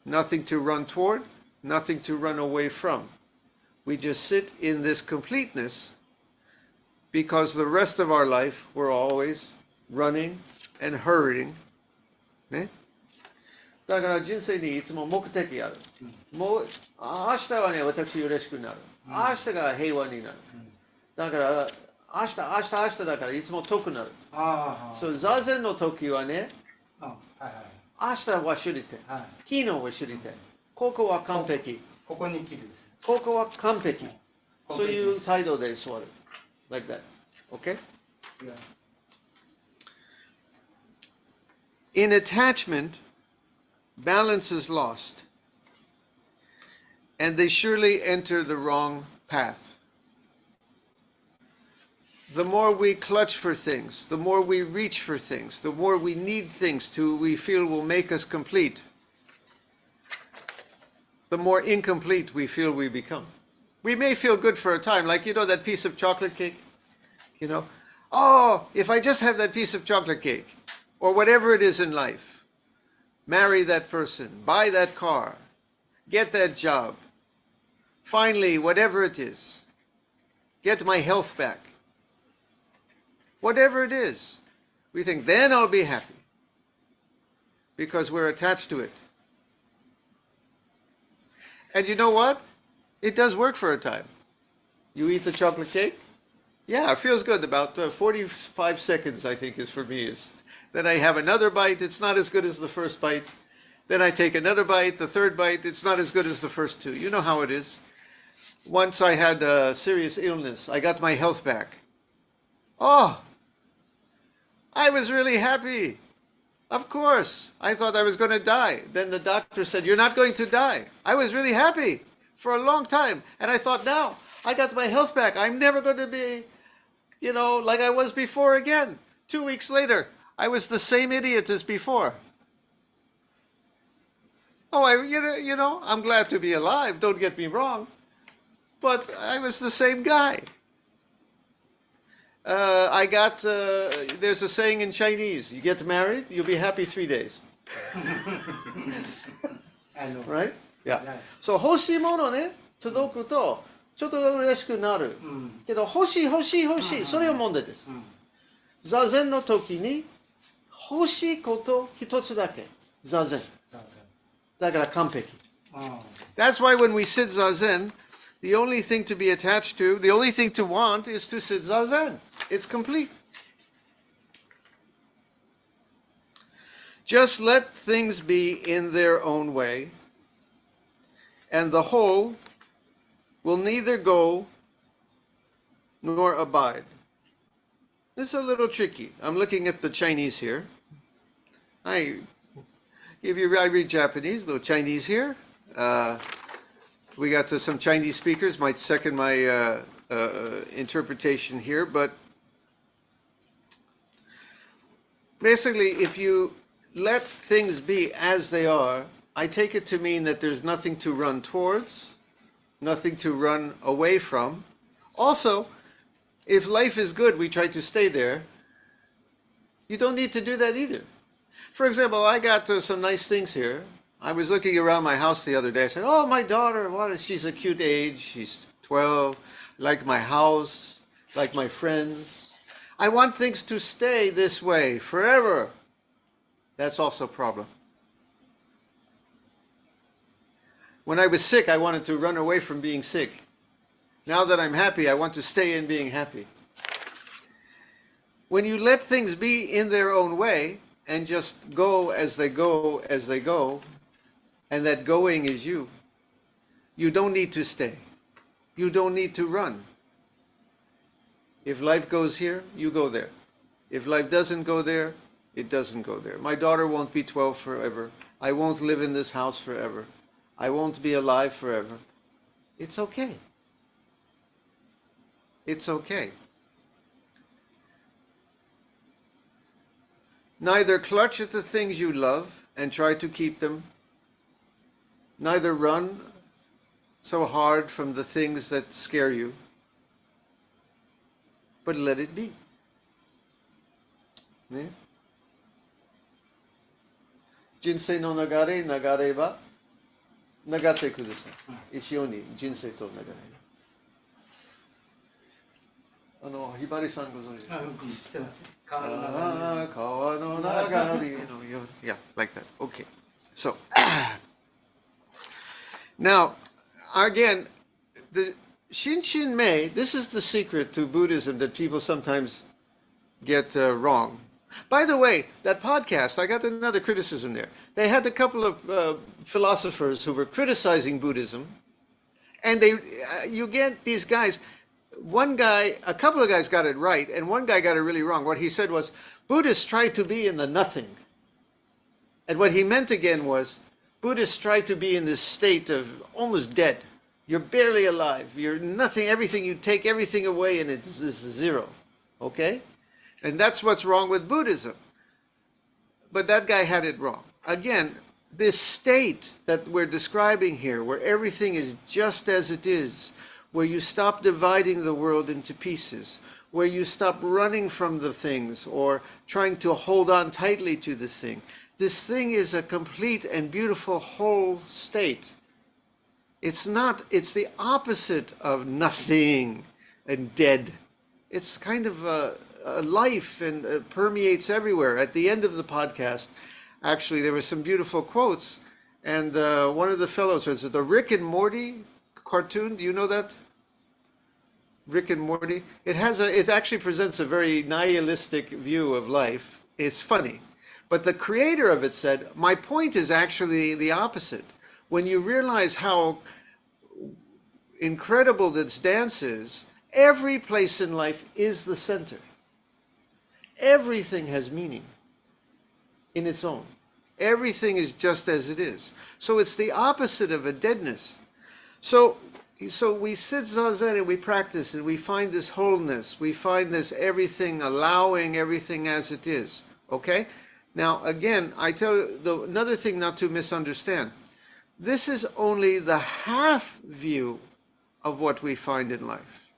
Speaker 6: nothing to run toward, nothing to run away from. We just sit in this completeness because the rest of our life we're always running and hurrying. ね。だから人生にいつも目的がある。もう明日はね、私嬉しくなる。明日が平和になる。だから明日だからいつも遠くなる。そう座禅の時はね、明日は知りたい。昨日は知りたい。ここは完璧。
Speaker 5: ここに切る。
Speaker 6: ここは完璧。そういう態度で座る。Like that. Okay?
Speaker 5: Yeah.
Speaker 6: In attachment, balance is lost. And they surely enter the wrong path. The more we clutch for things, the more we reach for things, the more we need things we feel will make us complete, the more incomplete we feel we become. We may feel good for a time, like, that piece of chocolate cake, oh, if I just have that piece of chocolate cake, or whatever it is in life, marry that person, buy that car, get that job, finally, whatever it is, get my health back. Whatever it is, we think, then I'll be happy. Because we're attached to it. And you know what? It does work for a time. You eat the chocolate cake? Yeah, it feels good. About 45 seconds, I think, is for me. Then I have another bite. It's not as good as the first bite. Then I take another bite. The third bite, it's not as good as the first two. You know how it is. Once I had a serious illness. I got my health back. Oh! I was really happy. Of course. I thought I was going to die. Then the doctor said, you're not going to die. I was really happy for a long time. And I thought, now, I got my health back. I'm never going to be, like I was before again. 2 weeks later, I was the same idiot as before. Oh, I'm glad to be alive. Don't get me wrong. But I was the same guy. There's a saying in Chinese, you get married, you'll be happy 3 days. Right? Yeah. So, 欲しいものね、届くと、ちょっと嬉しくなる。けど、欲しい、それが問題です。座禅の時に、欲しいこと一つだけ。座禅。だから完璧。That's why when we sit Zazen, the only thing to be attached to, the only thing to want is to sit Zazen. It's complete. Just let things be in their own way, and the whole will neither go nor abide. It's a little tricky. I'm looking at the Chinese here. I read Japanese, a little Chinese here. We got some Chinese speakers might second my interpretation here, but Basically, if you let things be as they are, I take it to mean that there's nothing to run towards, nothing to run away from. Also, if life is good, we try to stay there. You don't need to do that either. For example, I got some nice things here. I was looking around my house the other day. I said, oh, my daughter, she's a cute age. She's 12, like my house, like my friends. I want things to stay this way forever. That's also a problem. When I was sick, I wanted to run away from being sick. Now that I'm happy, I want to stay in being happy. When you let things be in their own way and just go as they go, and that going is you, you don't need to stay. You don't need to run. If life goes here, you go there. If life doesn't go there, it doesn't go there. My daughter won't be 12 forever. I won't live in this house forever. I won't be alive forever. It's okay. It's okay. Neither clutch at the things you love and try to keep them. Neither run so hard from the things that scare you. But let it be. Ne? 人生の流れは流ってください。一緒に人生と流れ。ひばりさんご存知ですか？
Speaker 5: 知ってます。
Speaker 6: 川の流れのように。Yeah, like that. Okay. So, now, again, the Shinjinmei, this is the secret to Buddhism that people sometimes get wrong. By the way, that podcast, I got another criticism there. They had a couple of philosophers who were criticizing Buddhism, and you get these guys. One guy, a couple of guys got it right, and one guy got it really wrong. What he said was, Buddhists try to be in the nothing. And what he meant again was, Buddhists try to be in this state of almost dead. You're barely alive. You're nothing. Everything, you take everything away and it's zero. Okay? And that's what's wrong with Buddhism. But that guy had it wrong. Again, this state that we're describing here, where everything is just as it is, where you stop dividing the world into pieces, where you stop running from the things or trying to hold on tightly to the thing. This thing is a complete and beautiful whole state. It's the opposite of nothing and dead. It's kind of a life and permeates everywhere. At the end of the podcast, actually, there were some beautiful quotes, and one of the fellows says, the Rick and Morty cartoon, do you know that? Rick and Morty. It actually presents a very nihilistic view of life. It's funny. But the creator of it said, my point is actually the opposite. When you realize how incredible this dance is, every place in life is the center. Everything has meaning in its own. Everything is just as it is. So it's the opposite of a deadness. So we sit Zazen and we practice and we find this wholeness. We find this everything, allowing everything as it is. Okay? Now, again, I tell you, another thing not to misunderstand. This is only the half view of what we find in life.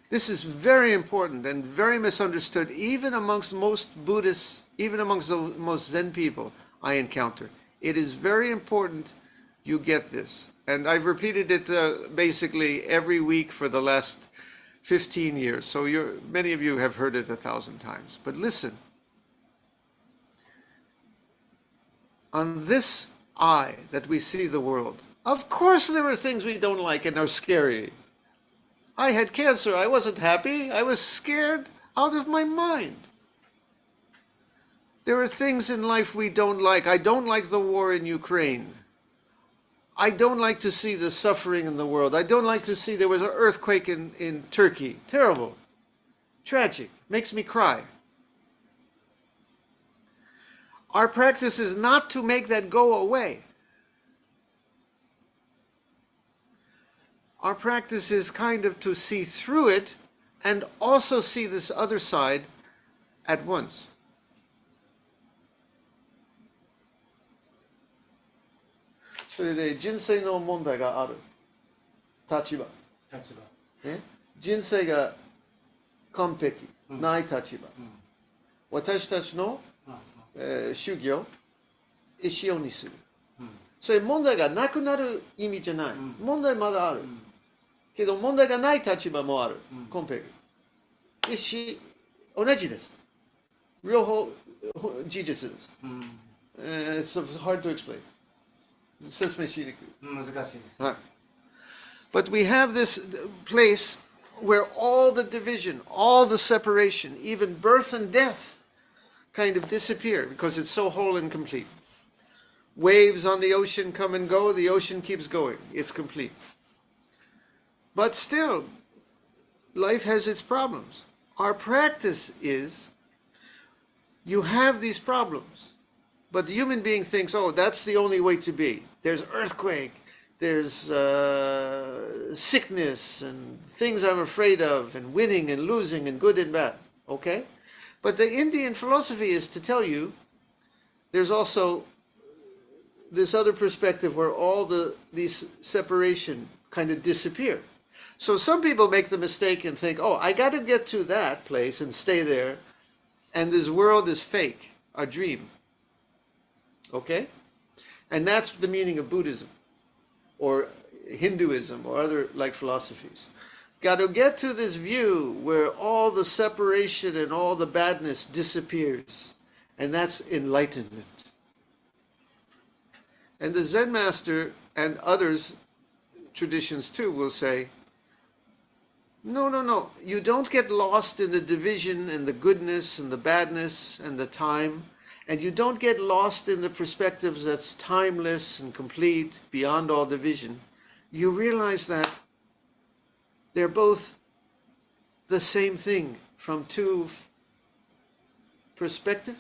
Speaker 6: This is very important and very misunderstood, even amongst most Buddhists, even amongst the most Zen people I encounter. It is very important you get this. And I've repeated it basically every week for the last 15 years. So many of you have heard it 1,000 times. But listen. On this eye that we see the world, of course there are things we don't like and are scary. I had cancer. I wasn't happy. I was scared out of my mind. There are things in life we don't like. I don't like the war in Ukraine. I don't like to see the suffering in the world. I don't like to see there was an earthquake in Turkey. Terrible. Tragic. Makes me cry. Our practice is not to make that go away. Our practice is kind of to see through it and also see this other side at once. So, 人生の問題がある。立場。
Speaker 5: 立場。
Speaker 6: ね、人生が完璧ない立場。私たちの、修行、一緒にする。それ問題がなくなる意味じゃない。問題まだある。けど問題がない立場もある。完璧。同じです。両方事実です。It's hard to explain. 説明しにくい。
Speaker 5: 難しいです。
Speaker 6: はい。But we have this place where all the division, all the separation, even birth and death kind of disappear because it's so whole and complete. Waves on the ocean come and go, the ocean keeps going. It's complete. But still, life has its problems. Our practice is you have these problems, but the human being thinks, oh, that's the only way to be. There's earthquake, there's sickness and things I'm afraid of, and winning and losing and good and bad. Okay? But the Indian philosophy is to tell you there's also this other perspective where all these separation kind of disappear. So some people make the mistake and think, oh, I got to get to that place and stay there, and this world is fake, a dream. Okay? And that's the meaning of Buddhism or Hinduism or other like philosophies. Got to get to this view where all the separation and all the badness disappears. And that's enlightenment. And the Zen master and others, traditions too, will say, no. You don't get lost in the division and the goodness and the badness and the time. And you don't get lost in the perspectives that's timeless and complete, beyond all division. You realize that they're both the same thing from two perspectives,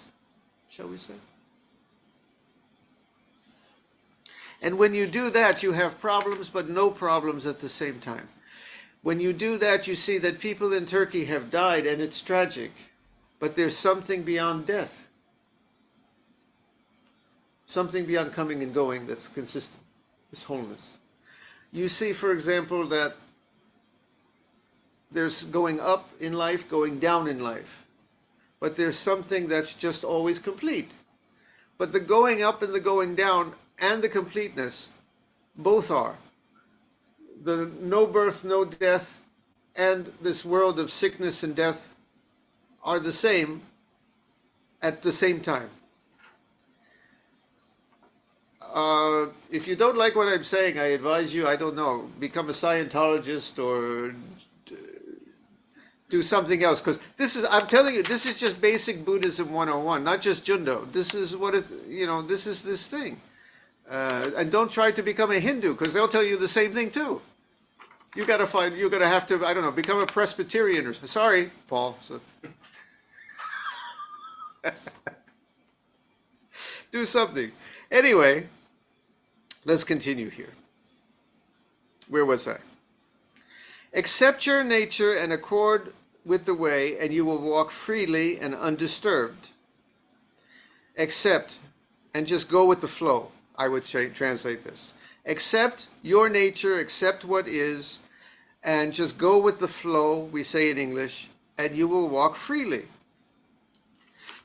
Speaker 6: shall we say? And when you do that, you have problems, but no problems at the same time. When you do that, you see that people in Turkey have died, and it's tragic. But there's something beyond death. Something beyond coming and going that's consistent. This wholeness. You see, for example, that there's going up in life, going down in life. But there's something that's just always complete. But the going up and the going down and the completeness, both are. The no birth, no death, and this world of sickness and death are the same at the same time. If you don't like what I'm saying, I advise you, I don't know, become a Scientologist or do something else. Because this is, I'm telling you, this is just basic Buddhism 101, not just Jundo. This is what it, this is this thing. And don't try to become a Hindu, because they'll tell you the same thing too. You're going to have to, I don't know, become a Presbyterian or something. Sorry, Paul. So. Do something. Anyway, let's continue here. Where was I? Accept your nature and accord with the way, and you will walk freely and undisturbed. Accept, and just go with the flow, I would say, translate this. Accept your nature, accept what is, and just go with the flow, we say in English, and you will walk freely.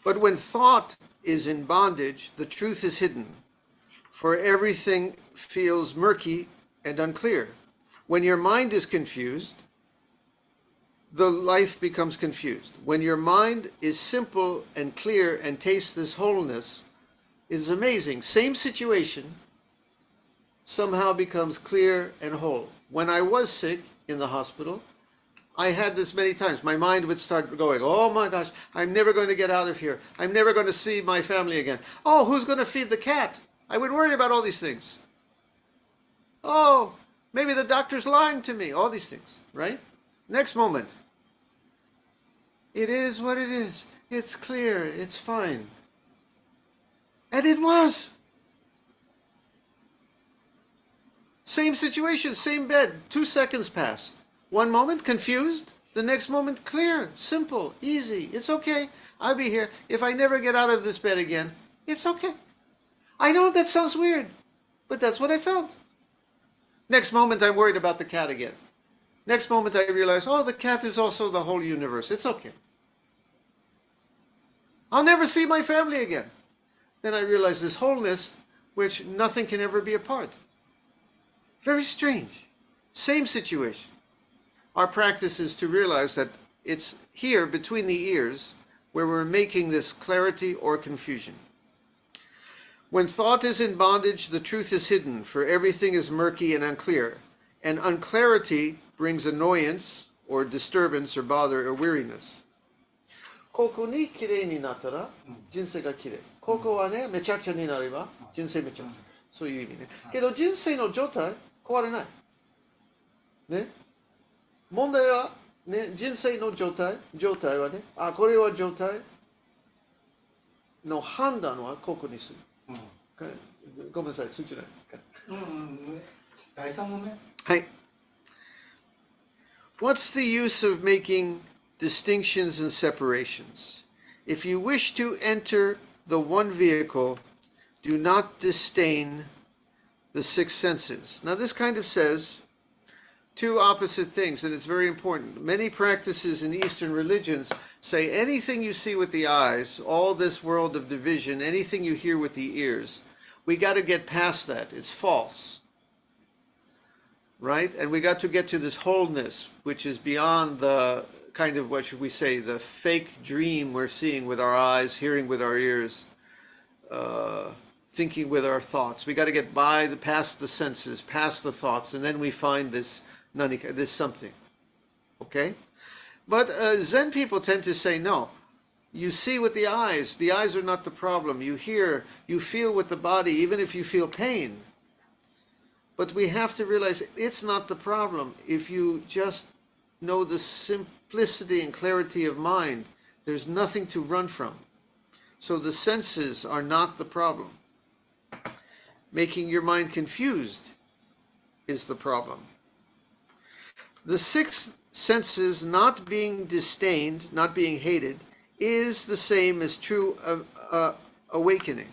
Speaker 6: But when thought is in bondage, the truth is hidden, for everything feels murky and unclear. When your mind is confused, the life becomes confused. When your mind is simple and clear and tastes this wholeness, it's amazing. Same situation somehow becomes clear and whole. When I was sick in the hospital, I had this many times. My mind would start going, oh my gosh, I'm never going to get out of here. I'm never going to see my family again. Oh, who's going to feed the cat? I would worry about all these things. Oh, maybe the doctor's lying to me. All these things, right? Next moment. It is what it is. It's clear. It's fine. And it was. Same situation, same bed. 2 seconds passed. One moment, confused. The next moment, clear, simple, easy. It's okay. I'll be here. If I never get out of this bed again, it's okay. I know that sounds weird, but that's what I felt. Next moment, I'm worried about the cat again. Next moment, I realize, oh, the cat is also the whole universe. It's okay. I'll never see my family again. Then I realize this wholeness, which nothing can ever be apart. Very strange. Same situation. Our practice is to realize that it's here between the ears where we're making this clarity or confusion. When thought is in bondage, the truth is hidden, for everything is murky and unclear. And unclarity brings annoyance or disturbance or bother or weariness. ここに綺麗になったら人生が綺麗。ここはね、めちゃくちゃになれば人生めちゃくちゃ。そういう意味ね。けど人生の状態壊れない。ね。問題はね、人生の状態はね、あ、これは状態の判断はここにする。ごめんなさい、通じない。
Speaker 5: 第3問目。
Speaker 6: はい。What's the use of making distinctions and separations? If you wish to enter the one vehicle, do not disdain the six senses. Now this kind of says two opposite things, and it's very important. Many practices in Eastern religions say anything you see with the eyes, all this world of division, anything you hear with the ears, we got to get past that. It's false. Right? And we got to get to this wholeness, which is beyond the kind of, what should we say, the fake dream we're seeing with our eyes, hearing with our ears, thinking with our thoughts. We got to get past the senses, past the thoughts, and then we find this nanika, this something. Okay? But Zen people tend to say, no, you see with the eyes are not the problem. You hear, you feel with the body, even if you feel pain. But we have to realize it's not the problem. If you just know the simplicity and clarity of mind, there's nothing to run from. So the senses are not the problem. Making your mind confused is the problem. The six senses not being disdained, not being hated, is the same as true awakening.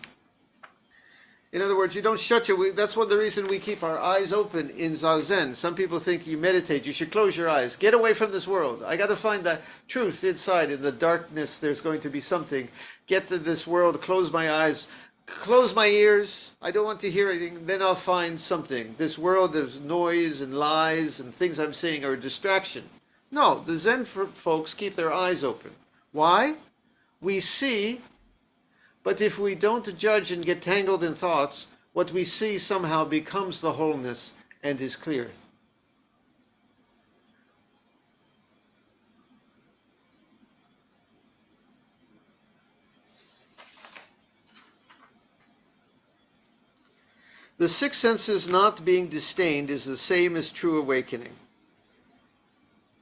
Speaker 6: In other words, you don't shut your... That's one of the reason we keep our eyes open in Zazen. Some people think you meditate, you should close your eyes. Get away from this world. I got to find that truth inside. In the darkness, there's going to be something. Get to this world, close my eyes, close my ears. I don't want to hear anything. Then I'll find something. This world of noise and lies and things I'm saying are a distraction. No, the Zen folks keep their eyes open. Why? We see... But if we don't judge and get tangled in thoughts, what we see somehow becomes the wholeness and is clear. The six senses not being disdained is the same as true awakening.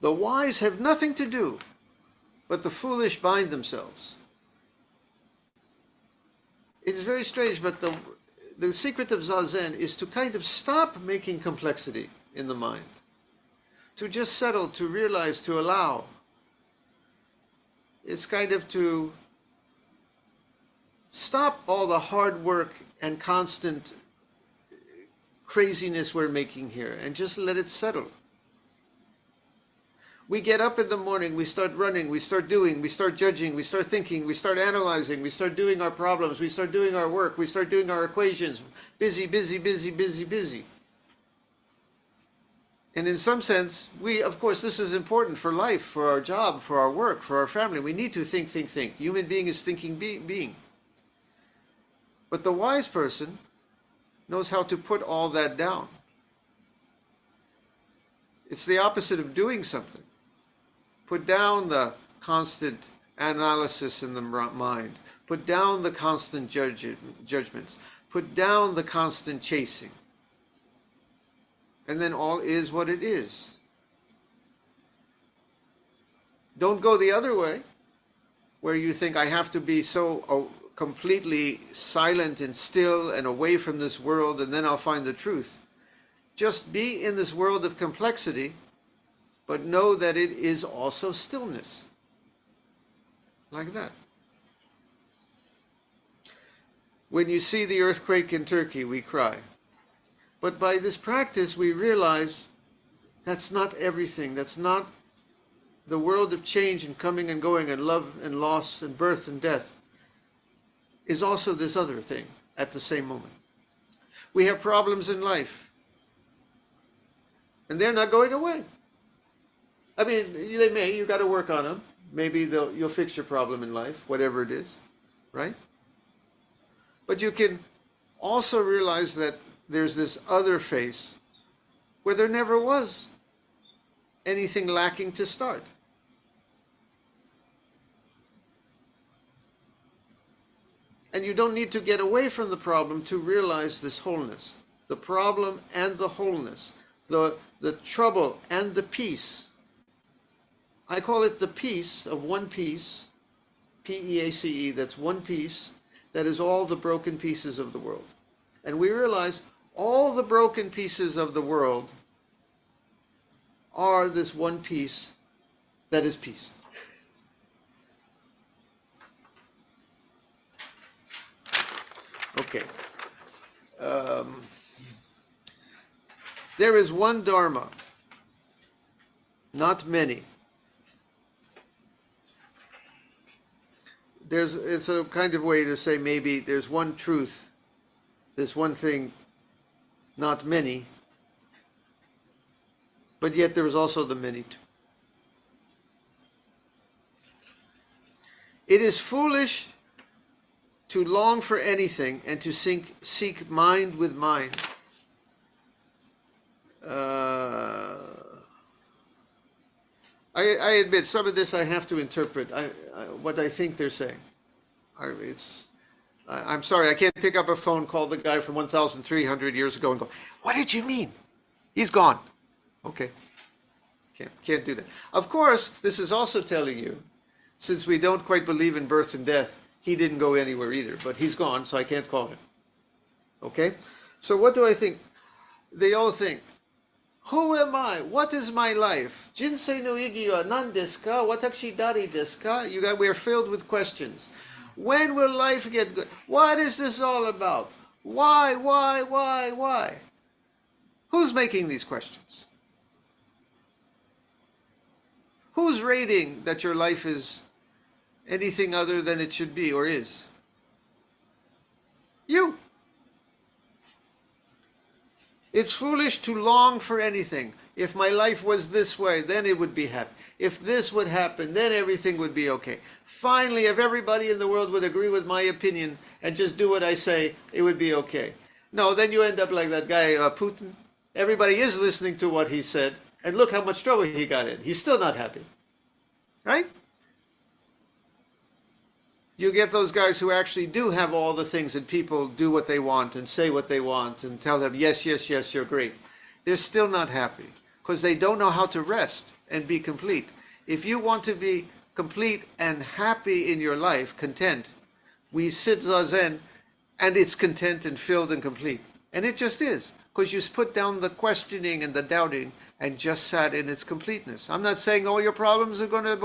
Speaker 6: The wise have nothing to do, but the foolish bind themselves. It's very strange, but the secret of Zazen is to kind of stop making complexity in the mind. To just settle, to realize, to allow. It's kind of to stop all the hard work and constant craziness we're making here and just let it settle. We get up in the morning, we start running, we start doing, we start judging, we start thinking, we start analyzing, we start doing our problems, we start doing our work, we start doing our equations. Busy, busy, busy, busy, busy. And in some sense, of course, this is important for life, for our job, for our work, for our family. We need to think, think, think. Human being is thinking being. But the wise person knows how to put all that down. It's the opposite of doing something. Put down the constant analysis in the mind. Put down the constant judgments. Put down the constant chasing. And then all is what it is. Don't go the other way, where you think I have to be so completely silent and still and away from this world, and then I'll find the truth. Just be in this world of complexity, but know that it is also stillness. Like that. When you see the earthquake in Turkey, we cry. But by this practice, we realize that's not everything. That's not the world of change and coming and going and love and loss and birth and death. Is also this other thing at the same moment. We have problems in life. And they're not going away. I mean, they may, you got to work on them. Maybe you'll fix your problem in life, whatever it is, right? But you can also realize that there's this other face where there never was anything lacking to start. And you don't need to get away from the problem to realize this wholeness. The problem and the wholeness. The trouble and the peace. I call it the peace of one piece, P-E-A-C-E, that's one piece, that is all the broken pieces of the world. And we realize all the broken pieces of the world are this one piece that is peace. Okay. There is one Dharma, not many. It's a kind of way to say maybe there's one truth, this one thing, not many, but yet there is also the many too. It is foolish to long for anything and to seek mind with mind. I admit some of this I have to interpret what I think they're saying. I'm sorry, I can't pick up a phone, call the guy from 1,300 years ago and go, what did you mean? He's gone. Okay. Can't do that. Of course, this is also telling you, since we don't quite believe in birth and death, he didn't go anywhere either, but he's gone, so I can't call him. Okay? So what do I think? They all think, who am I? What is my life? Jinsei no igi wa nan desu ka? Watashi dari desu ka? We are filled with questions. When will life get good? What is this all about? Why? Who's making these questions? Who's rating that your life is anything other than it should be or is? You. It's foolish to long for anything. If my life was this way, then it would be happy. If this would happen, then everything would be okay. Finally, if everybody in the world would agree with my opinion and just do what I say, it would be okay. No, then you end up like that guy, Putin. Everybody is listening to what he said, and look how much trouble he got in. He's still not happy. Right? You get those guys who actually do have all the things and people do what they want and say what they want and tell them, yes, you're great. They're still not happy because they don't know how to rest and be complete. If you want to be complete and happy in your life, content, we sit Zazen and it's content and filled and complete. And it just is, because you put down the questioning and the doubting and just sat in its completeness. I'm not saying all your problems are going to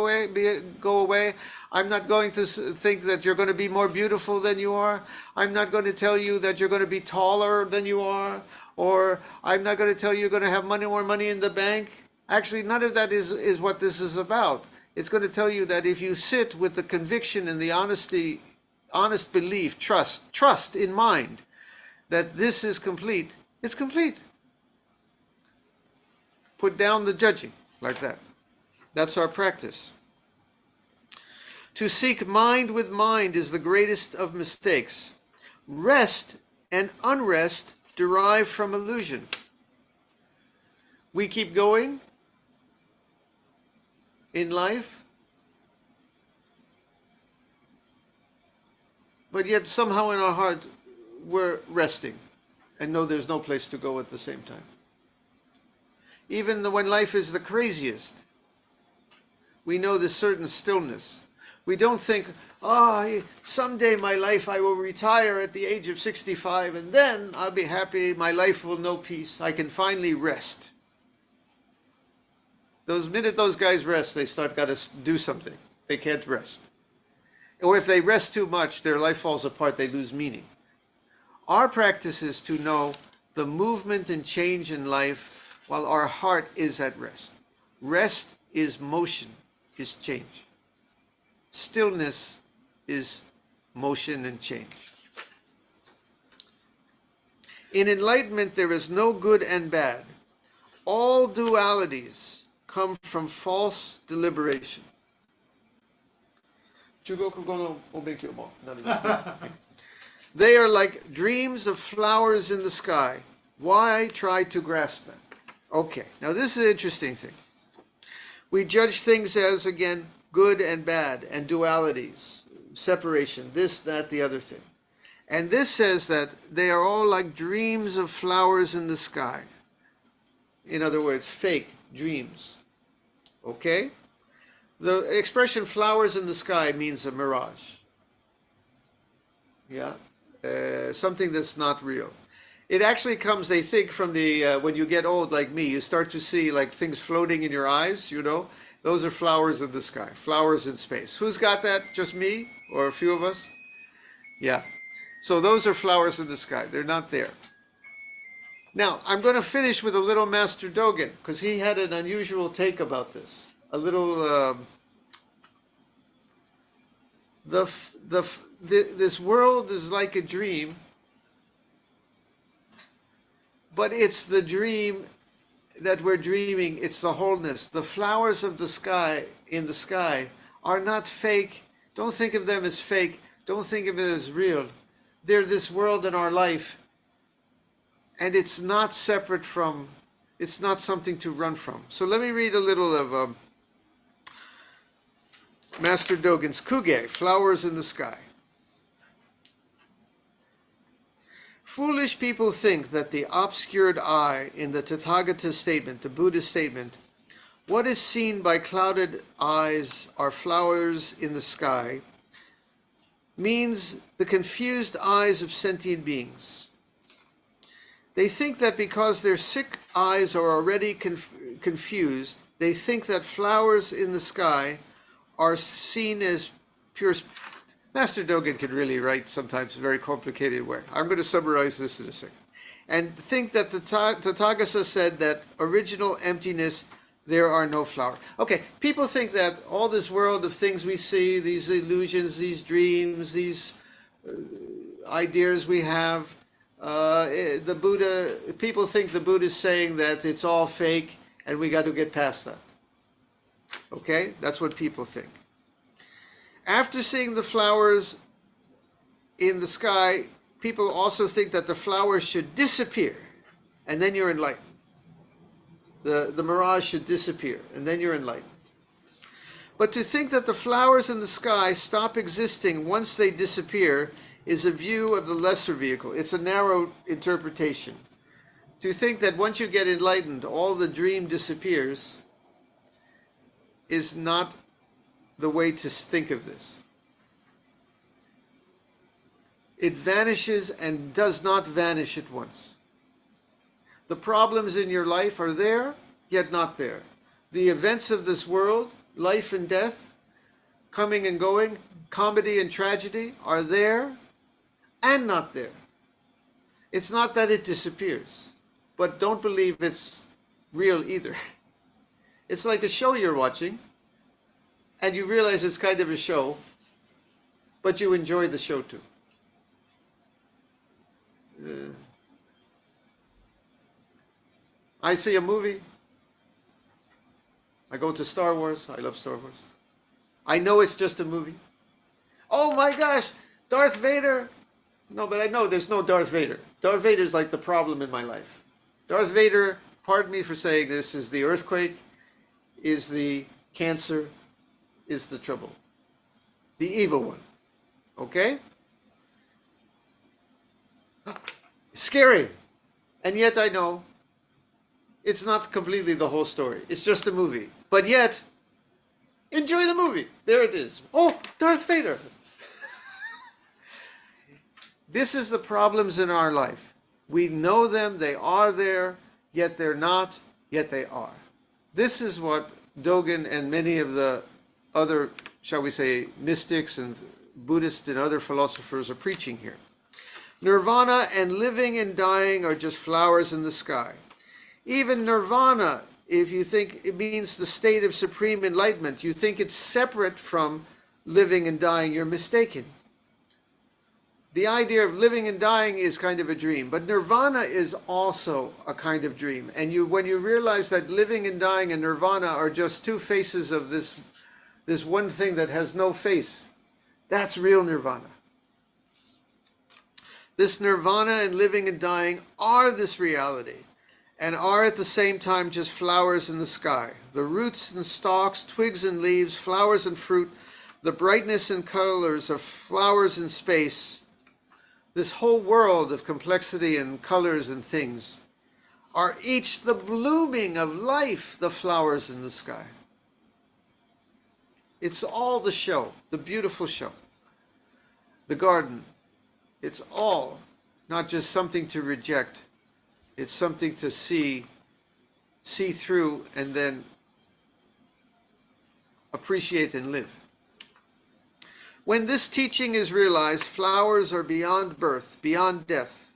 Speaker 6: go away. I'm not going to think that you're going to be more beautiful than you are. I'm not going to tell you that you're going to be taller than you are. Or I'm not going to tell you you're going to have more money in the bank. Actually, none of that is what this is about. It's going to tell you that if you sit with the conviction and the honest belief, trust in mind, that this is complete, it's complete. Put down the judging like that. That's our practice. To seek mind with mind is the greatest of mistakes. Rest and unrest derive from illusion. We keep going in life, but yet somehow in our heart we're resting and know there's no place to go at the same time. Even when life is the craziest, we know this certain stillness. We don't think, someday my life I will retire at the age of 65 and then I'll be happy, my life will know peace, I can finally rest. The minute those guys rest, they got to do something. They can't rest. Or if they rest too much, their life falls apart, they lose meaning. Our practice is to know the movement and change in life while our heart is at rest. Rest is motion, is change. Stillness is motion and change. In enlightenment, there is no good and bad. All dualities come from false deliberation. 中国語のお勉強もなりますね。They are like dreams of flowers in the sky. Why try to grasp them? Okay, now this is an interesting thing. We judge things as, again, good and bad, and dualities, separation, this, that, the other thing. And this says that they are all like dreams of flowers in the sky. In other words, fake dreams. Okay? The expression flowers in the sky means a mirage. Yeah? Something that's not real. It actually comes, they think, from the, when you get old like me, you start to see like things floating in your eyes, you know? Those are flowers in the sky, flowers in space. Who's got that? Just me? Or a few of us? Yeah. So those are flowers in the sky. They're not there. Now, I'm going to finish with a little Master Dogen, because he had an unusual take about this. A little, this world is like a dream, but it's the dream that we're dreaming, it's the wholeness. The flowers of the sky, in the sky, are not fake. Don't think of them as fake. Don't think of it as real. They're this world in our life, and it's not separate from, it's not something to run from. So let me read a little of Master Dogen's Kuge, Flowers in the Sky. Foolish people think that the obscured eye in the Tathagata statement, the Buddhist statement, what is seen by clouded eyes are flowers in the sky, means the confused eyes of sentient beings. They think that because their sick eyes are already confused, they think that flowers in the sky are seen as pure. Master Dogen can really write sometimes a very complicated way. I'm going to summarize this in a second. And think that the Tathagata said that original emptiness, there are no flowers. Okay, people think that all this world of things we see, these illusions, these dreams, these ideas we have, the Buddha, people think the Buddha is saying that it's all fake and we got to get past that. Okay, that's what people think. After seeing the flowers in the sky, people also think that the flowers should disappear, and then you're enlightened. The mirage should disappear, and then you're enlightened. But to think that the flowers in the sky stop existing once they disappear is a view of the lesser vehicle. It's a narrow interpretation. To think that once you get enlightened, all the dream disappears is not the way to think of this. It vanishes and does not vanish at once. The problems in your life are there, yet not there. The events of this world, life and death, coming and going, comedy and tragedy, are there and not there. It's not that it disappears, but don't believe it's real either. It's like a show you're watching, and you realize it's kind of a show, but you enjoy the show too. I see a movie. I go to Star Wars. I love Star Wars. I know it's just a movie. Oh my gosh, Darth Vader. No, but I know there's no Darth Vader. Darth Vader is like the problem in my life. Darth Vader, pardon me for saying this, is the earthquake, is the cancer, is the trouble. The evil one. Okay? Scary. And yet I know it's not completely the whole story. It's just a movie. But yet, enjoy the movie. There it is. Oh, Darth Vader. This is the problems in our life. We know them, they are there, yet they're not, yet they are. This is what Dogen and many of the other, shall we say, mystics and Buddhists and other philosophers are preaching here. Nirvana and living and dying are just flowers in the sky. Even nirvana, if you think it means the state of supreme enlightenment, you think it's separate from living and dying, you're mistaken. The idea of living and dying is kind of a dream, but nirvana is also a kind of dream. And when you realize that living and dying and nirvana are just two faces of this one thing that has no face, that's real nirvana. This nirvana and living and dying are this reality, and are at the same time just flowers in the sky. The roots and stalks, twigs and leaves, flowers and fruit, the brightness and colors of flowers in space, this whole world of complexity and colors and things, are each the blooming of life, the flowers in the sky. It's all the show, the beautiful show. The garden, it's all not just something to reject, it's something to see through and then appreciate and live. When this teaching is realized, flowers are beyond birth, beyond death.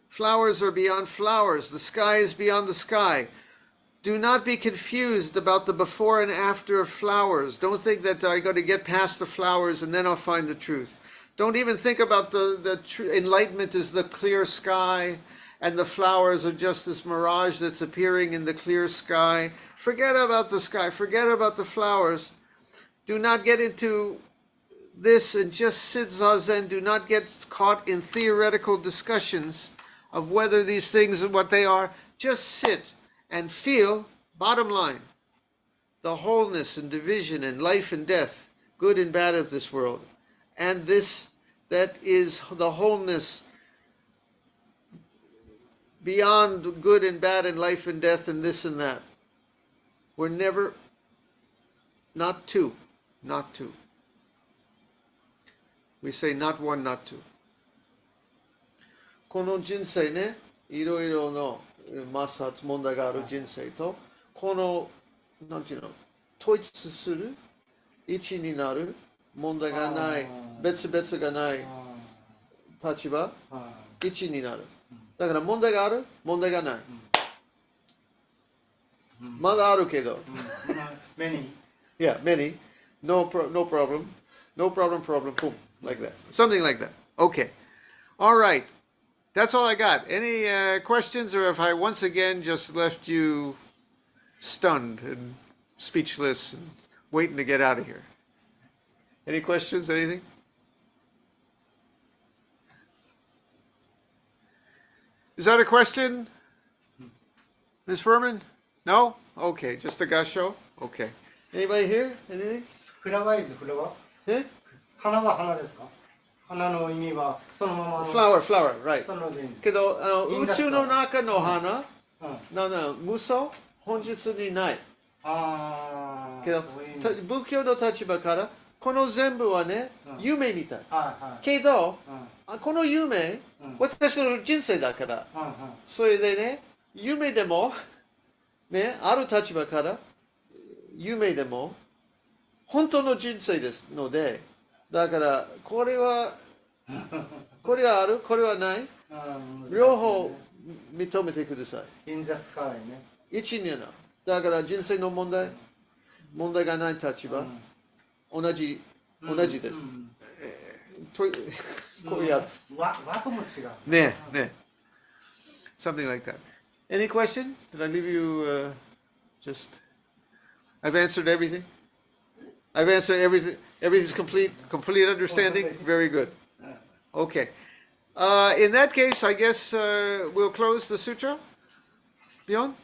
Speaker 6: Flowers are beyond flowers. The sky is beyond the sky. Do not be confused about the before and after of flowers. Don't think that I got to get past the flowers and then I'll find the truth. Don't even think about the enlightenment as the clear sky and the flowers are just this mirage that's appearing in the clear sky. Forget about the sky. Forget about the flowers. Do not get into this and just sit Zazen. Do not get caught in theoretical discussions of whether these things are what they are. Just sit and feel, bottom line, the wholeness and division and life and death, good and bad of this world. And this, that is the wholeness beyond good and bad and life and death and this and that. We're never, not two. We say not one, not two. この人生ね、いろいろの摩擦問題がある人生と、この、なんていうの、統一する、一になる、問題がない、別々がない立場、一になる。だから問題がある、問題がない。まだあるけど。
Speaker 5: Many.
Speaker 6: Yeah, many. No problem. No problem, boom. Like that. Something like that. Okay. All right. That's all I got. Any questions, or if I once again just left you stunned and speechless and waiting to get out of here? Any questions? Anything? Is that a question? Ms. Furman? No? Okay. Just a gasho? Okay. Anybody here? Anything?
Speaker 5: フラワーイズフラワー。
Speaker 6: え？
Speaker 5: 花は花ですか？花の意味はそのままの。
Speaker 6: Flower, right.
Speaker 5: そので。
Speaker 6: けど、宇宙の中の花、無双、本質にない。けど、仏教の立場から、この全部はね、夢みたい。けど、この夢、私の人生だから、それでね、夢でも、ね、ある立場から、夢でも、本当の人生ですので、だからこれはある、これはない、両方認めてください。
Speaker 5: In the sky ね。
Speaker 6: 一になる。だから人生の問題がない立場、同じです。こうやる。
Speaker 5: 和とも違う。
Speaker 6: ね。Something like that. Any question? Did I leave you just? I've answered everything. I've answered everything. Everything's complete understanding. Very good. Okay. In that case, I guess we'll close the sutra. Bjorn?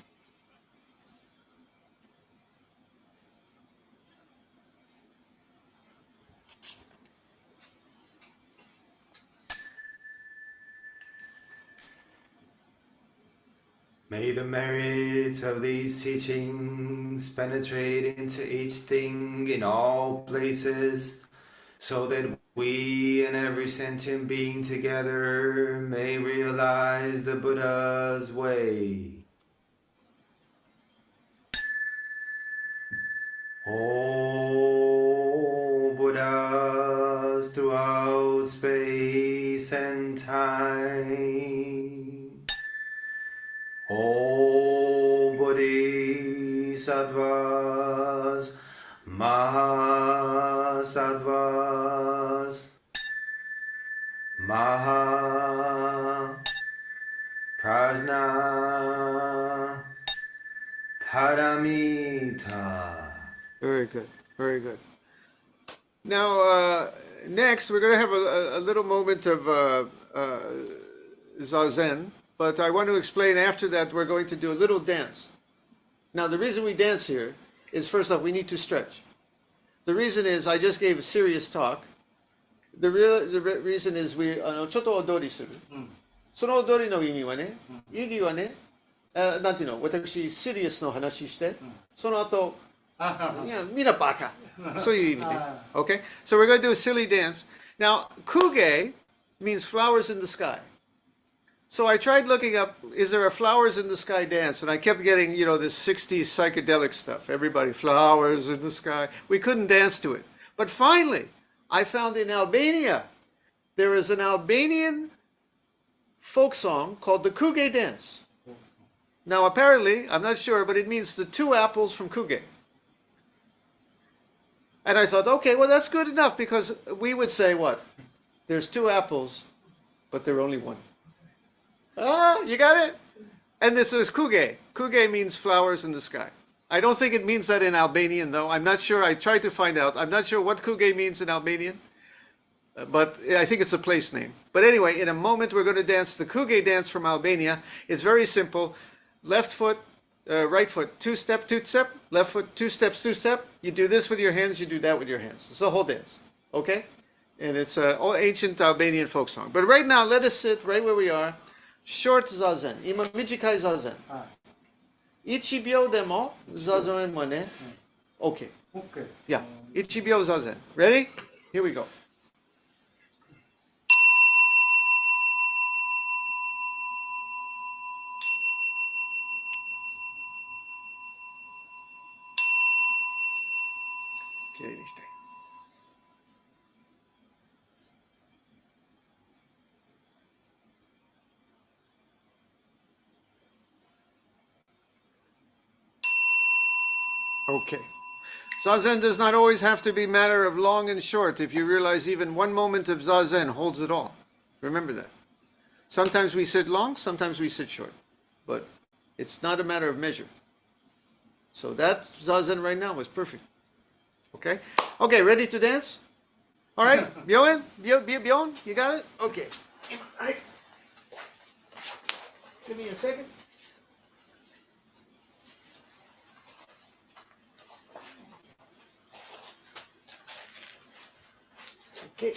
Speaker 4: May the merits of these teachings penetrate into each thing in all places, so that we and every sentient being together may realize the Buddha's way. All Buddhas throughout space Sentai. All Bodhisattvas, Mahasattvas, Maha Prajna Paramita.
Speaker 1: Very good. Very good. Now, next we're going to have a little moment of Zazen, but I want to explain after that we're going to do a little dance. Now, the reason we dance here is, first off, we need to stretch. The reason is, I just gave a serious talk. The reason is, ちょっと踊りする。その踊りの意味はね、意義はね、なんていうの、私、シリアスの話して、その後、いや、みんなバカ。そういう意味ね。Okay? So we're going to do a silly dance. Now, Kuge means flowers in the sky. So I tried looking up, is there a flowers in the sky dance? And I kept getting, this 60s psychedelic stuff. Everybody, flowers in the sky. We couldn't dance to it. But finally, I found in Albania, there is an Albanian folk song called the Kuge Dance. Now, apparently, I'm not sure, but it means the two apples from Kuge. And I thought, okay, well, that's good enough, because we would say what? There's two apples, but they're only one. Ah, you got it? And this is Kuge. Kuge means flowers in the sky. I don't think it means that in Albanian, though. I'm not sure. I tried to find out. I'm not sure what Kuge means in Albanian, but I think it's a place name. But anyway, in a moment, we're going to dance the Kuge dance from Albania. It's very simple. Left foot, right foot, two-step, two-step. Left foot, two steps, two-step. You do this with your hands, you do that with your hands. It's the whole dance, okay? And it's an ancient Albanian folk song. But right now, let us sit right where we are. Short Zazen. 今短い Zazen. 1秒でも Zazen もね。Okay.
Speaker 5: OK。Yeah.
Speaker 1: 1秒 Zazen. Ready? Here we go. Okay. Zazen does not always have to be a matter of long and short. If you realize even one moment of Zazen holds it all. Remember that. Sometimes we sit long, sometimes we sit short. But it's not a matter of measure. So that Zazen right now was perfect. Okay? Okay, ready to dance? All right, Bjorn, you got it? Okay. Give me a second. Okay.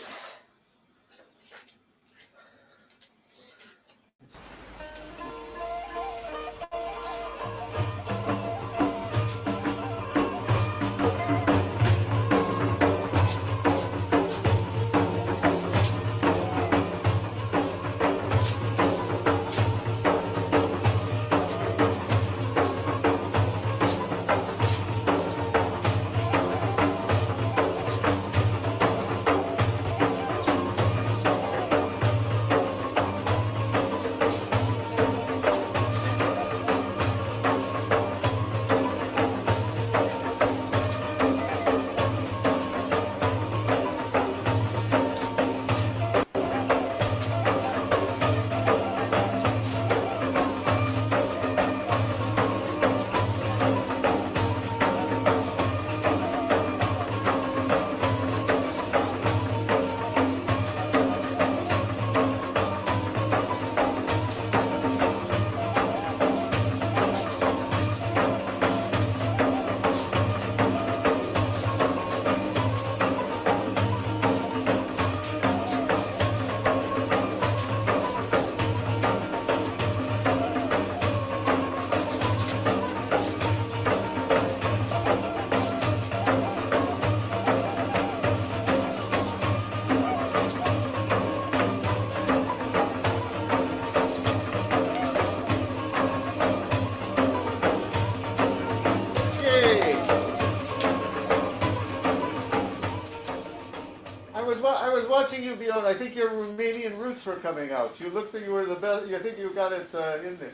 Speaker 1: I was watching you, Bjorn. I think you're Romanian Indian roots were coming out. You looked like you were the best. You think you got it in there.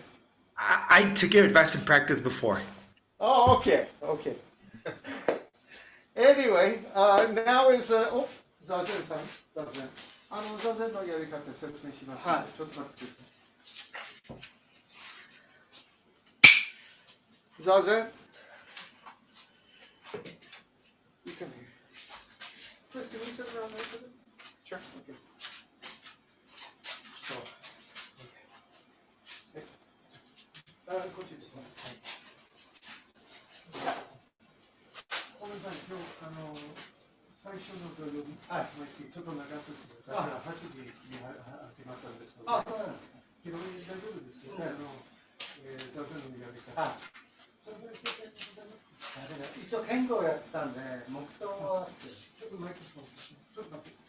Speaker 4: I took your advice and practice before.
Speaker 1: Oh, okay, okay. Anyway, now is Zazen time. Zazen. Zazen のやり方説明します。
Speaker 5: はい
Speaker 1: ちょっと待ってください。Zazen. You come here. Chris, can we sit around there for them? Sure. Okay. So, okay. こっちですね。ごめんなさい、今日、最初の土曜日、ちょっと長くて、だから8時に始まったんですけど、
Speaker 5: あ、そうなんですね。
Speaker 1: 昨日大丈夫ですよね、座禅のやり方。
Speaker 5: はい。一応剣道やったんで、木刀はしてる。
Speaker 1: ちょっとマイクちょっと待って。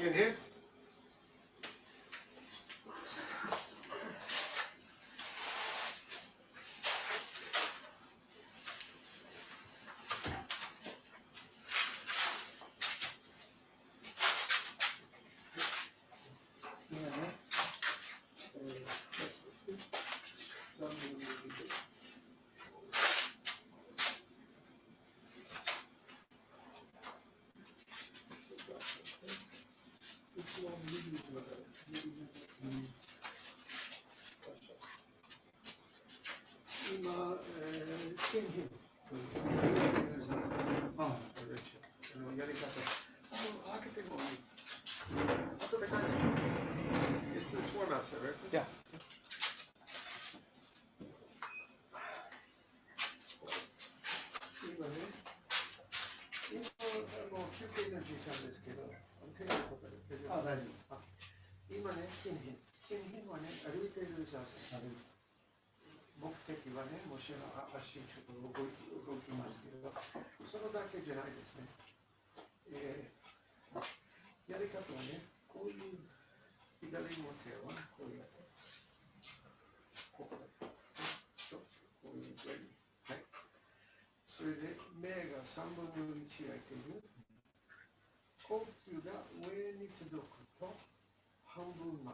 Speaker 1: Kinhin. Kinhin. やり方。開けてもいい。後で書いて。It's one us, right?
Speaker 5: Yeah.
Speaker 1: 今ね、今休憩の時間ですけど、手がかかるけど、
Speaker 5: あ、大丈
Speaker 1: 今ね、金はね、歩いている座禅。目的はね、もちろん足ちょっと動きますけど、そのだけじゃないですね。やり方はね、こういう左の手はこうやって、ここだけ。こういうふうに。はい。それで目が3分の1開いている。呼吸が上に届くと半分前。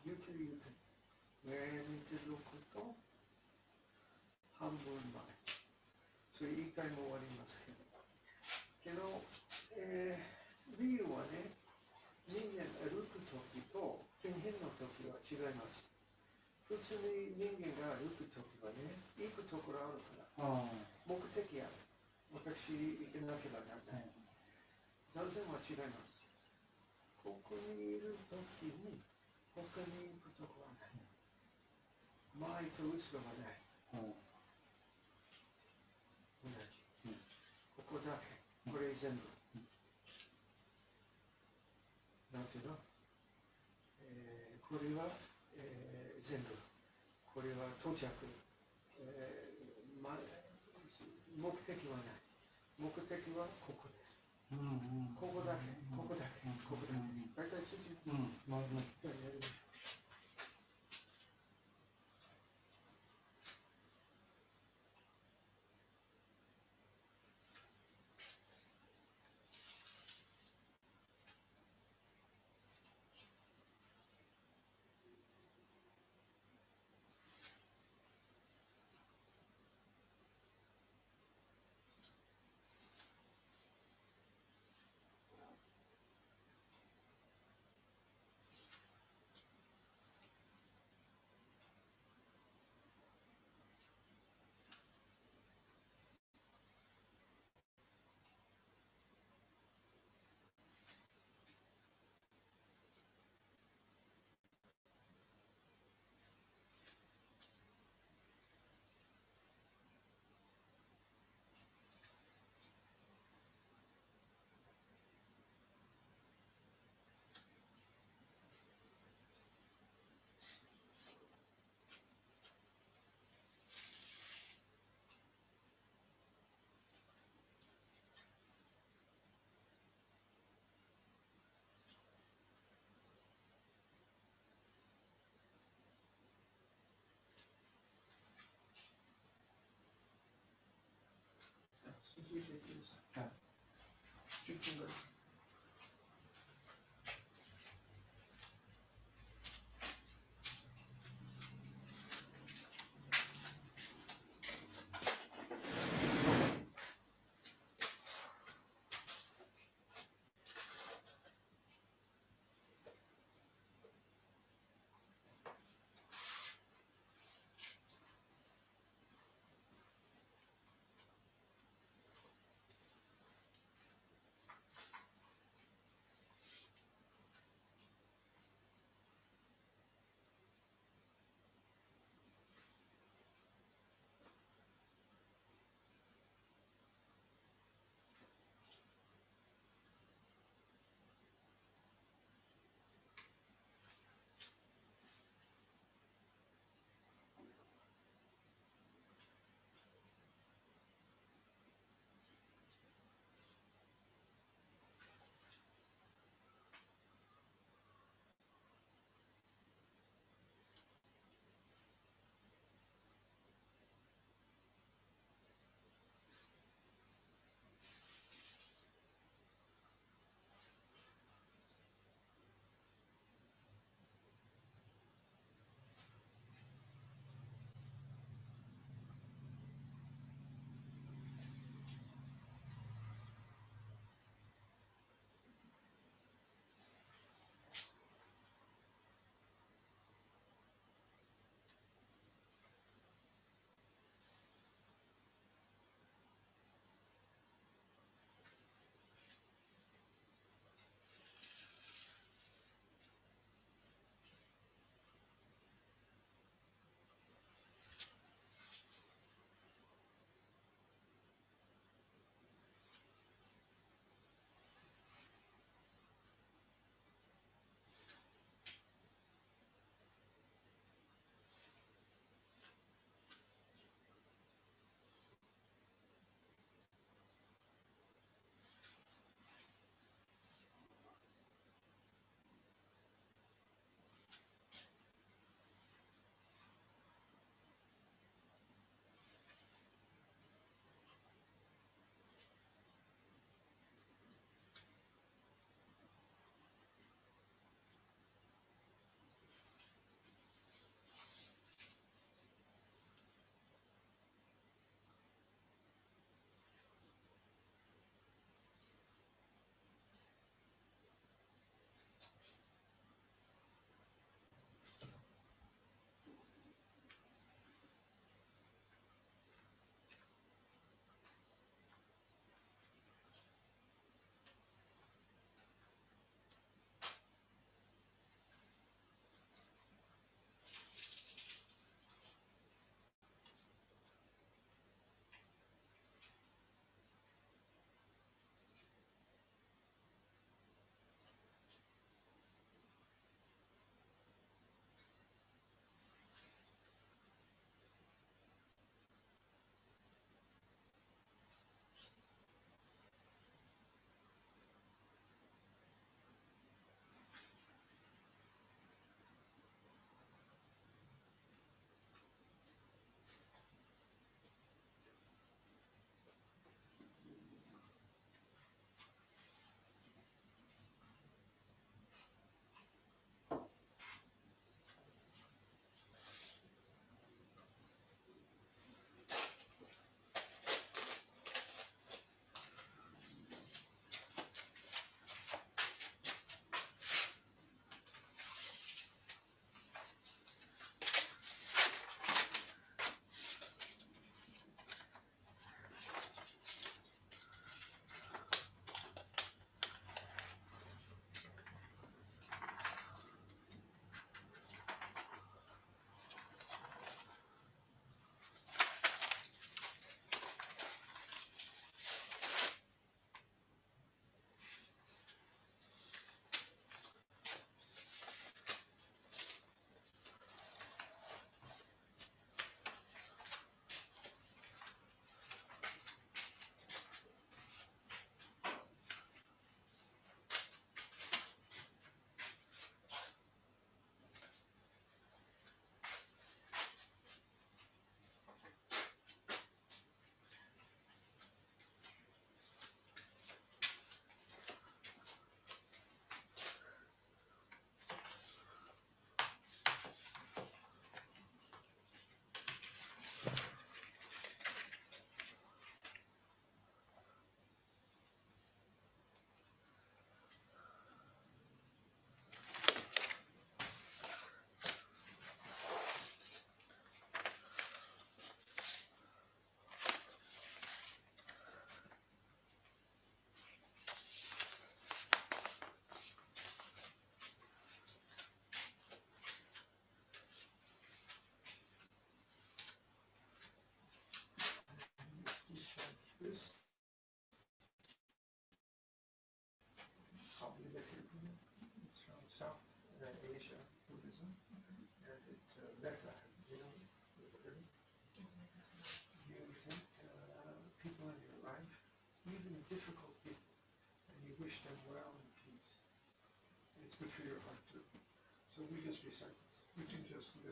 Speaker 1: ゆっくりゆっくり。上に届くと半分前。それ1回も終わりますけど。理由はね、人間歩くときと近辺のときは違います。普通に人間が歩くときはね、行くところあるから、目的ある。私行けなければならない。座禅は違います。ここにいるときに、他に行くところはない。前と後ろはない。同じ。ここだけ。これ全部。なんていうの、これは、全部。これは到着。目的はない。目的はここです。ここだけ、ここだけ、ここだけ。大体通じます。じゃあやりましょう。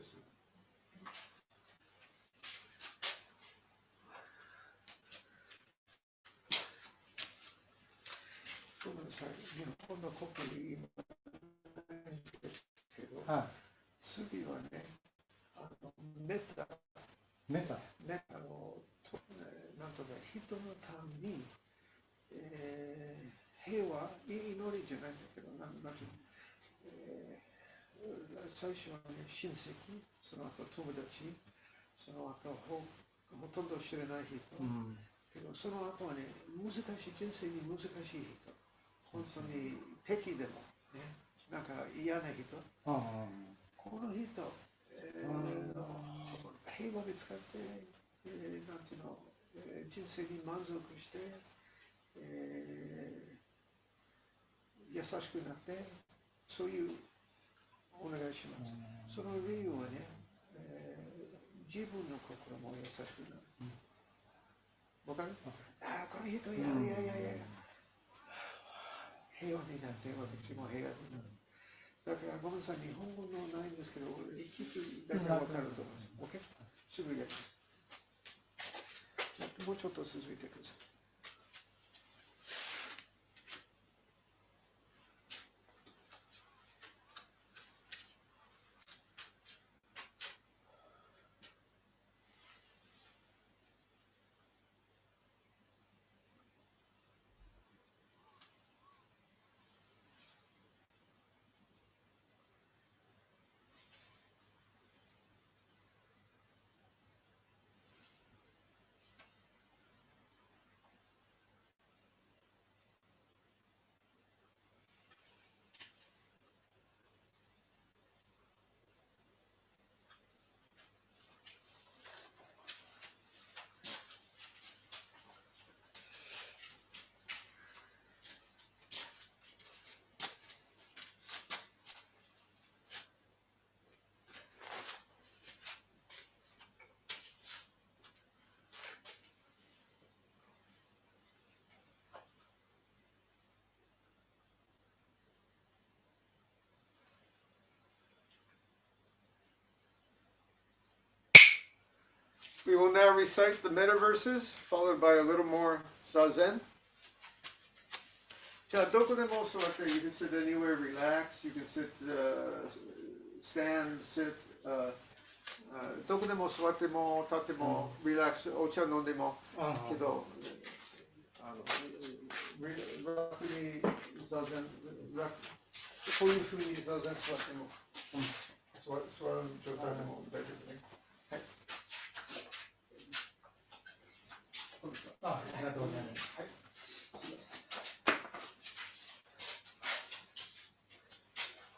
Speaker 1: す。ごめんなさい、日本の国技今ないんですけど、
Speaker 5: はい。
Speaker 1: 次はね、メタ、
Speaker 5: メタ。
Speaker 1: なんとか人のために、平和、祈りじゃないんだけど、なんていうの、最初はね、親戚、その後友達、その後ほとんど知らない人、けどその後はね、難しい、人生に難しい人、本当に敵でも、ね、なんか嫌な人、この人、平和で使って、なんていうの、人生に満足して、優しくなって、そういうお願いします。その理由はね、自分の心も優しくなる。わかる？ああ、この人、いや、平和になって、私も平和になる。だからごめんなさい、日本語のないんですけど、聞くだけわかると思います。OK？ すぐやります。もうちょっと続いてください。We will now recite the meta verses, followed by a little more Zazen. じゃあどこでも座って、you can sit anywhere, relax, you can sit, stand, sit, どこでも座っても立っても、リラックス、お茶飲んでも、けど、楽に座禅、こういうふうに座禅座っても、座る状態でも大丈夫ね。はい。
Speaker 5: ありがとうございます。
Speaker 1: はい。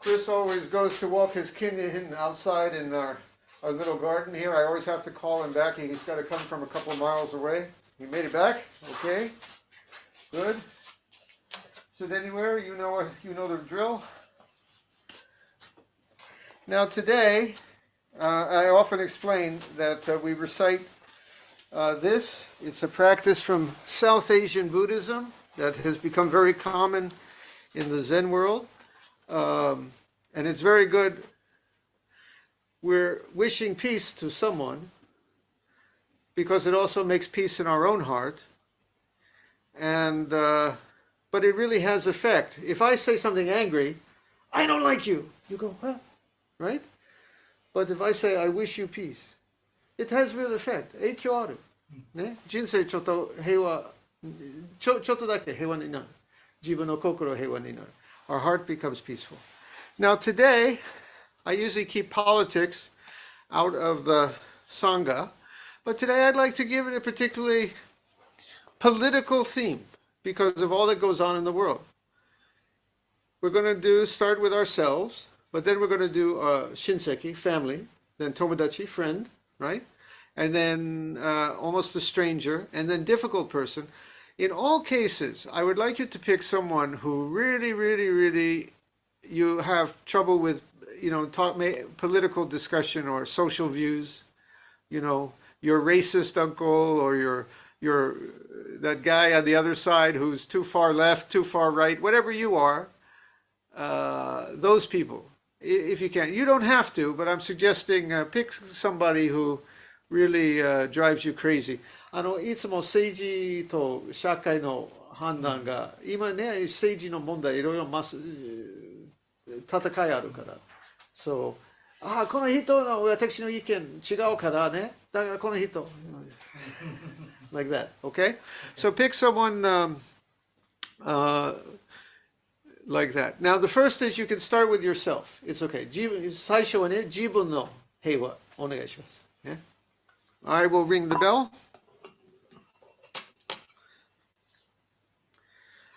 Speaker 1: Chris always goes to walk his Kinhin outside in our little garden here. I always have to call him back. He's got to come from a couple of miles away. He made it back. Okay. Good. Sit anywhere. You know the drill. Now today, I often explain that we recite this. It's a practice from South Asian Buddhism that has become very common in the Zen world. And it's very good. We're wishing peace to someone because it also makes peace in our own heart. And but it really has effect. If I say something angry, I don't like you. You go, huh? Right? But if I say, I wish you peace, it has real effect. 影響ある。ね、人生ちょっと平和、ちょっとだけ平和になる。自分の心平和になる。Our heart becomes peaceful. Now today, I usually keep politics out of the Sangha, but today I'd like to give it a particularly political theme because of all that goes on in the world. We're going to start with ourselves, but then we're going to do shinseki, family, then tomodachi, friend, right? And then almost a stranger, and then difficult person. In all cases, I would like you to pick someone who really you have trouble with, political discussion or social views. Your racist uncle or your that guy on the other side who's too far left, too far right, whatever you are, those people.
Speaker 6: if you can. You don't have to, but I'm suggesting pick somebody who really drives you crazy. いつも政治と社会の判断が、今ね、政治の問題いろいろ戦いあるから。そう。この人の私の意見違うからね。だからこの人。like that, okay? So pick someone like that. Now the first is you can start with yourself. It's okay. 最初はね、自分の平和お願いします。ね。I will ring the bell.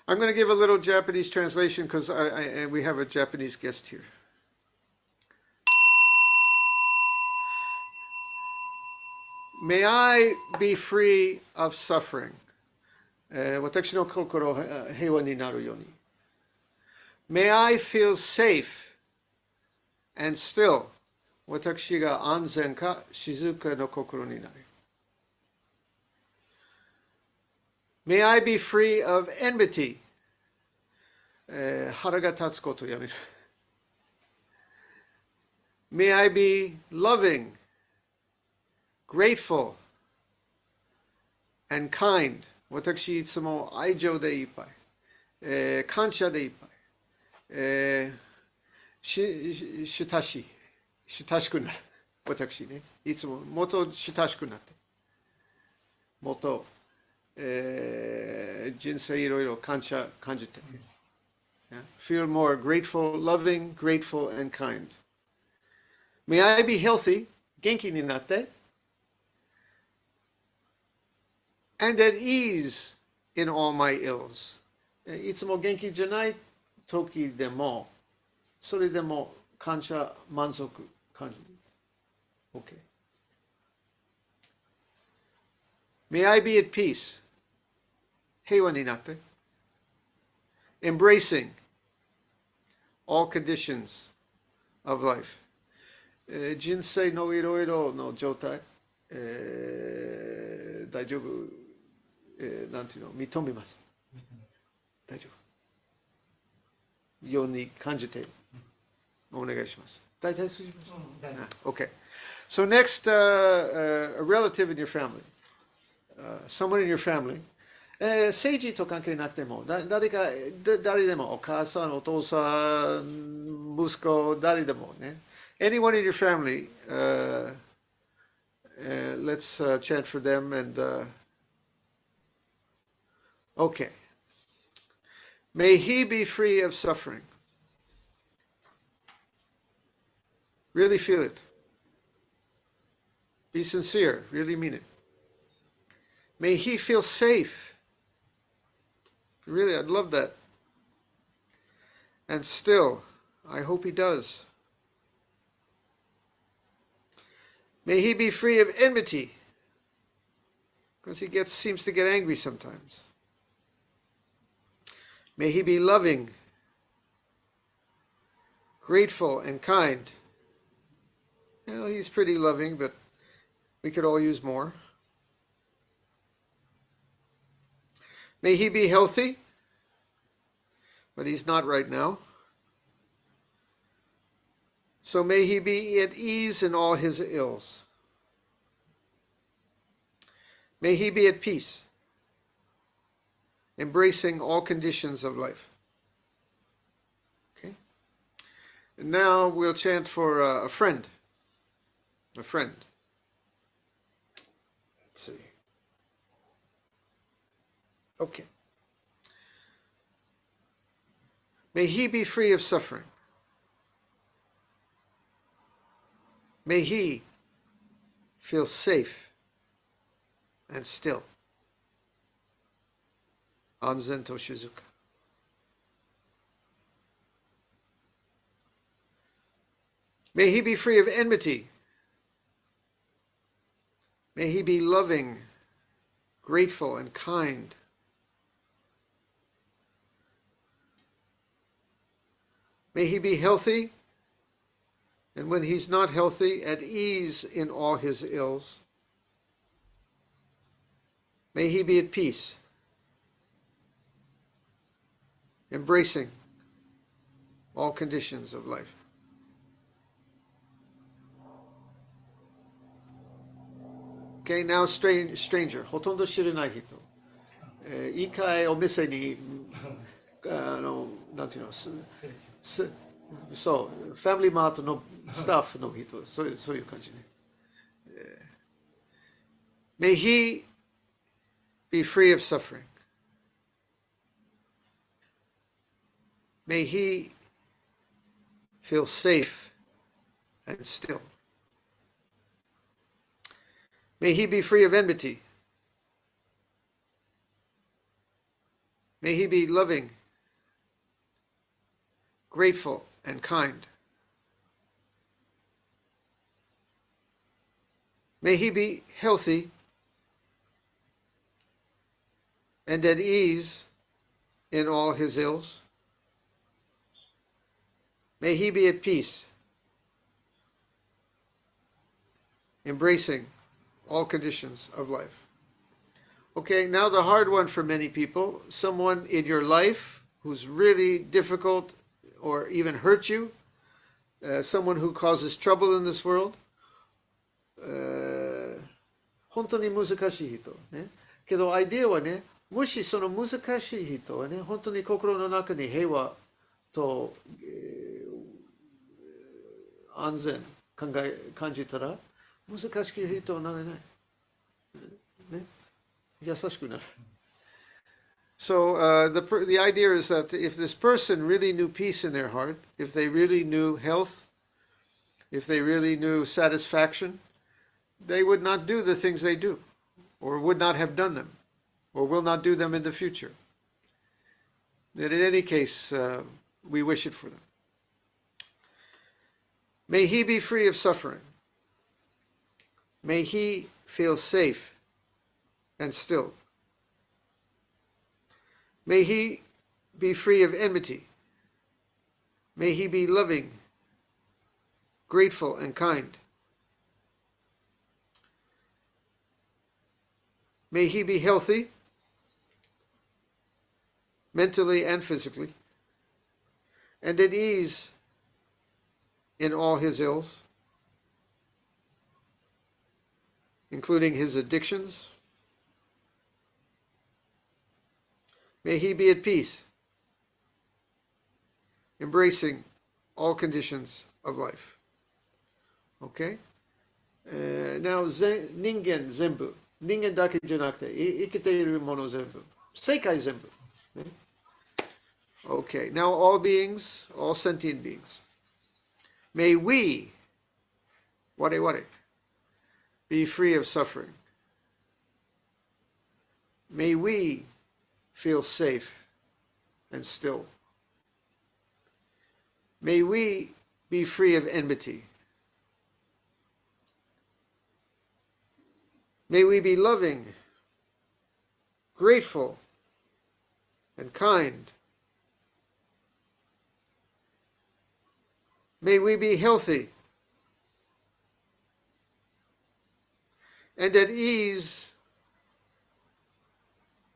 Speaker 6: I'm going to give a little Japanese translation because we have a Japanese guest here. May I be free of suffering. 私の心平和になるように。May I feel safe and still. 私が安全か静かな心になる。May I be free of enmity. 腹が立つことやめる。May I be loving, grateful, and kind. 私いつも愛情でいっぱい。感謝でいっぱい。親しくなる。私ね。いつももっと親しくなって。もっと人生いろいろ感じて。Feel more grateful, loving, grateful, and kind. May I be healthy, 元気になって。And at ease in all my ills. いつも元気じゃない時でも、それでも感謝、満足感じる。Okay. May I be at peace. 平和になって。Embracing all conditions of life. 人生のいろいろの状態、大丈夫、なんていうの、認めます。大丈夫。ように感じてお願いします。大体通じます。Okay. So next, a relative in your family, someone in your family. 政治と関係なくても、誰でも、お母さん、お父さん、息子、誰でもね。Anyone in your family, let's chant for them and, okay. May he be free of suffering. Really feel it. Be sincere, really mean it. May he feel safe. Really, I'd love that. And still, I hope he does. May he be free of enmity, because he seems to get angry sometimes. May he be loving, grateful, and kind. Well, he's pretty loving, but we could all use more. May he be healthy, but he's not right now. So may he be at ease in all his ills. May he be at peace, embracing all conditions of life. Okay? And now we'll chant for a friend. A friend. Let's see. Okay. May he be free of suffering. May he feel safe and still. Anzen to Shizuka. May he be free of enmity. May he be loving, grateful, and kind. May he be healthy, and when he's not healthy, at ease in all his ills. May he be at peace, embracing all conditions of life. Okay, now stranger. ほとんど知らない人。一回お店に、なんていうの、そう、ファミリーマートのスタッフの人、そういう感じね。May he be free of suffering. May he feel safe and still. May he be free of enmity. May he be loving, grateful, and kind. May he be healthy and at ease in all his ills. May he be at peace, embracing all conditions of life. Okay, now the hard one for many people, someone in your life who's really difficult or even hurt you, someone who causes trouble in this world. 本当に難しい人ね。けどアイデアはね、もしその難しい人はね、本当に心の中に平和と、安全感じたら、難しい人はなれない。ね、優しくなる。So the idea is that if this person really knew peace in their heart, if they really knew health, if they really knew satisfaction, they would not do the things they do, or would not have done them, or will not do them in the future. And in any case, we wish it for them. May he be free of suffering. May he feel safe and still. May he be free of enmity. May he be loving, grateful, and kind. May he be healthy, mentally and physically, and at ease in all his ills, including his addictions. May he be at peace, embracing all conditions of life. Okay? Now, 人間全部。人間だけじゃなくて、生きているもの全部。世界全部。ね。Okay, now all beings, all sentient beings. May we, ware, be free of suffering. May we feel safe and still. May we be free of enmity. May we be loving, grateful, and kind. May we be healthy and at ease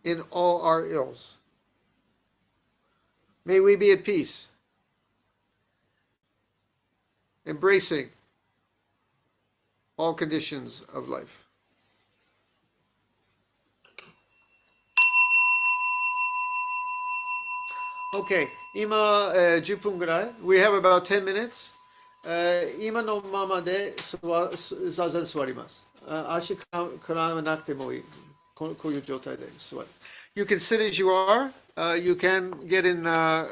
Speaker 6: in all our ills. May we be at peace, embracing all conditions of life. Okay, 今、10分ぐらい。We have about 10 minutes. 今のままで座禅座ります。足からわなくてもいい。こういう状態で座る。You can sit as you are. You can get in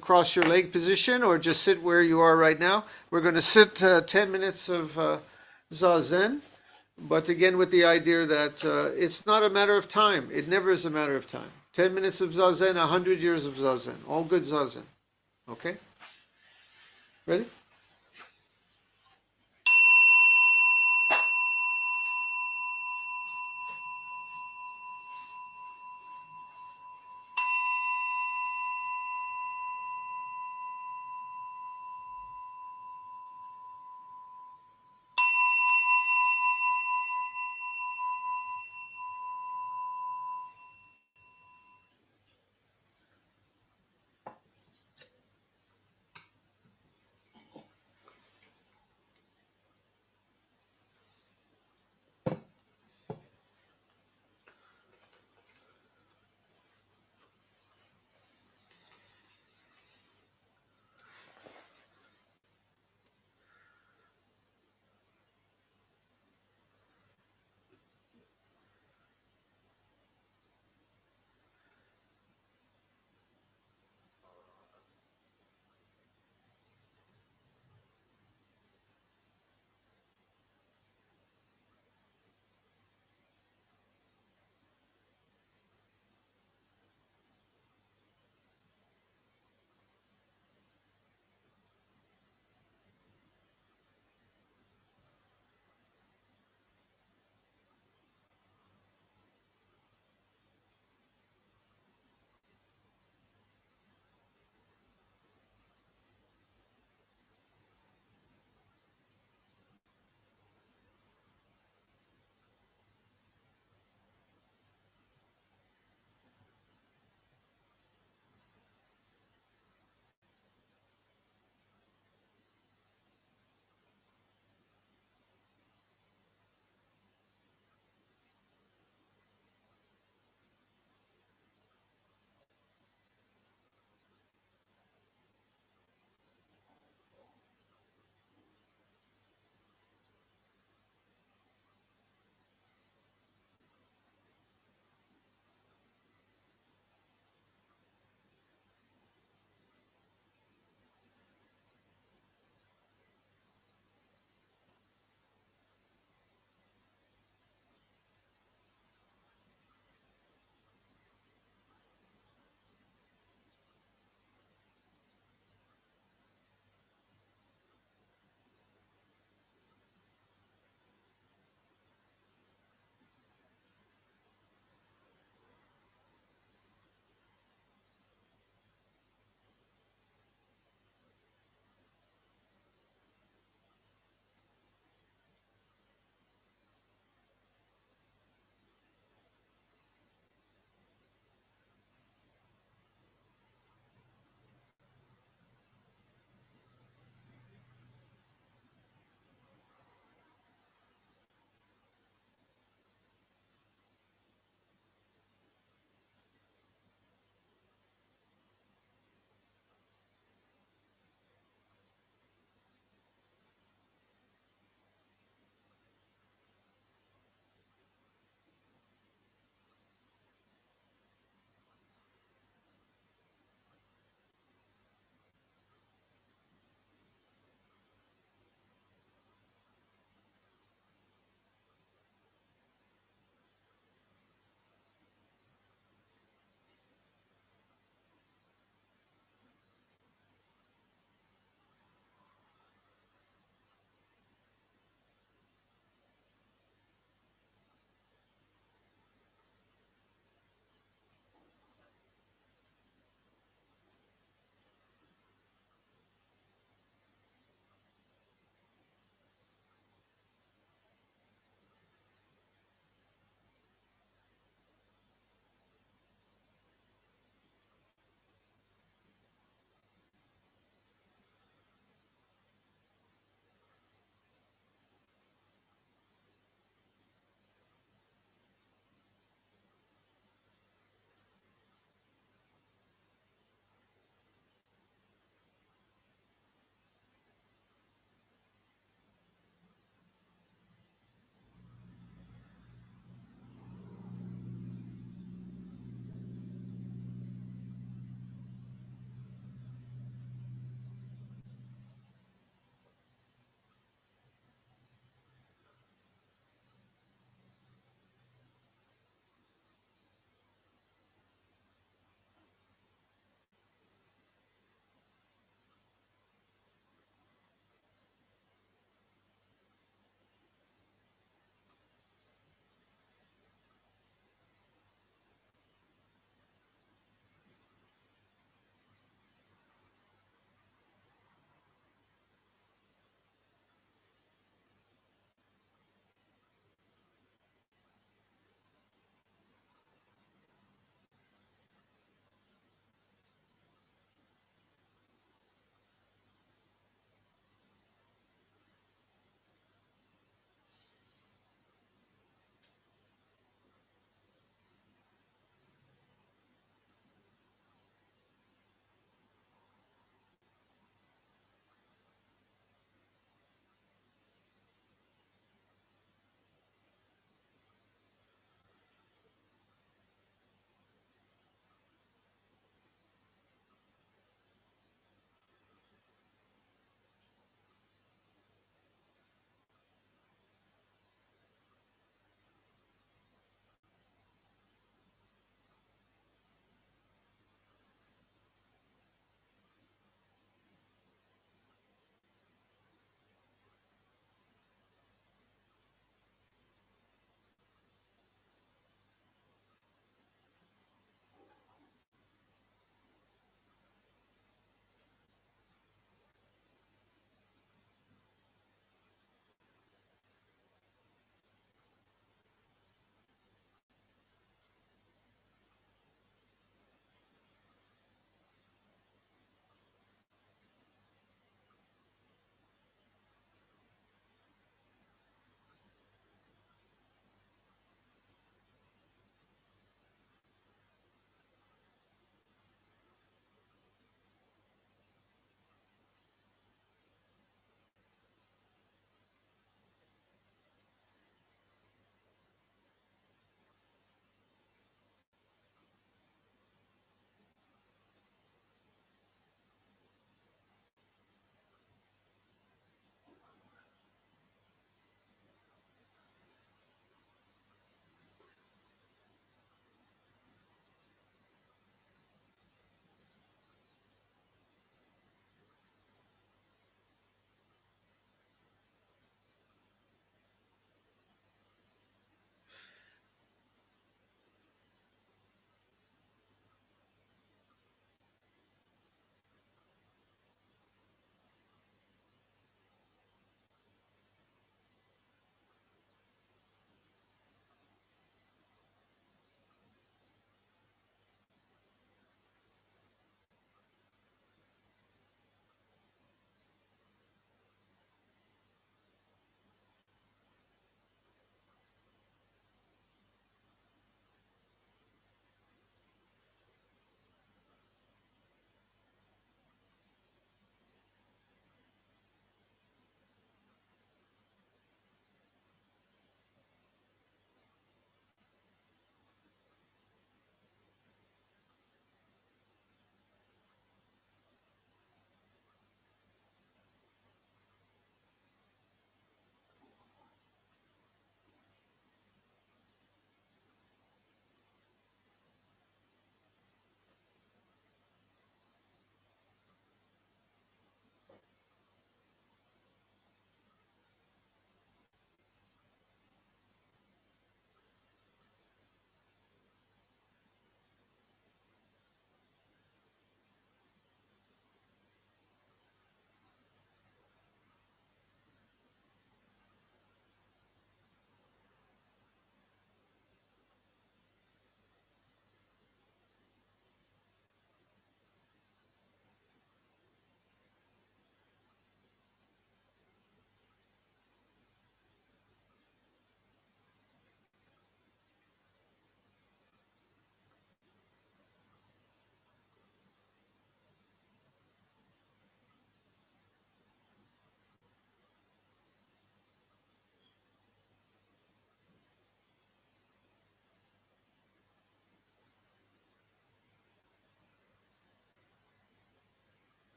Speaker 6: cross your leg position or just sit where you are right now. We're going to sit 10 minutes of Zazen, but again with the idea that it's not a matter of time. It never is a matter of time. 10 minutes of Zazen, 100 years of Zazen. All good Zazen. Okay? Ready?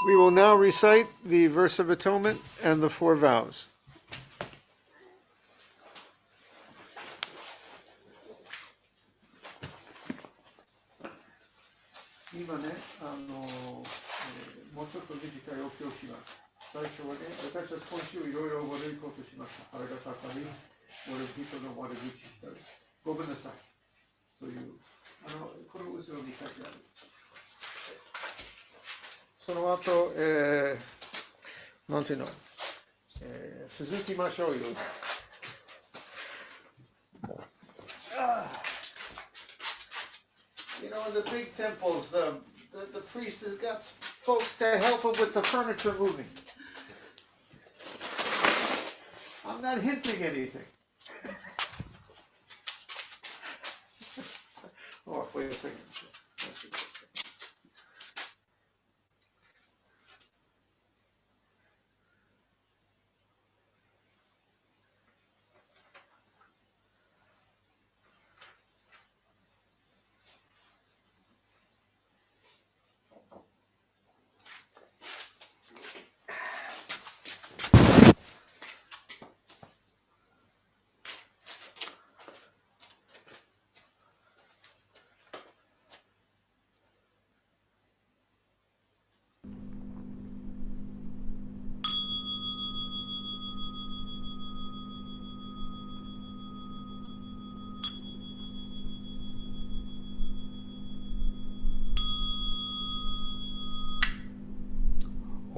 Speaker 1: We will now recite the verse of atonement and the 4 vows. 今ね、もうちょっと短いお経をします。最初はね、私たち今週いろいろ悪いことしました。腹が立ったり、俺人の悪口したり。ごめんなさい。そういう、この後ろに書いてある。その後、なんていうの、続きましょうよ。You know, in the big temples, the priest has got folks to help him with the furniture moving. I'm not hinting anything. Oh, wait a second.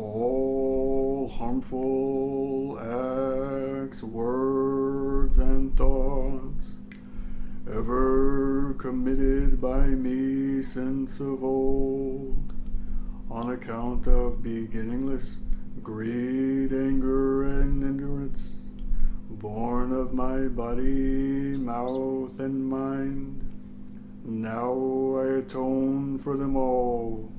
Speaker 2: All harmful acts, words, and thoughts ever committed by me since of old, on account of beginningless greed, anger, and ignorance, born of my body, mouth, and mind, now I atone for them all.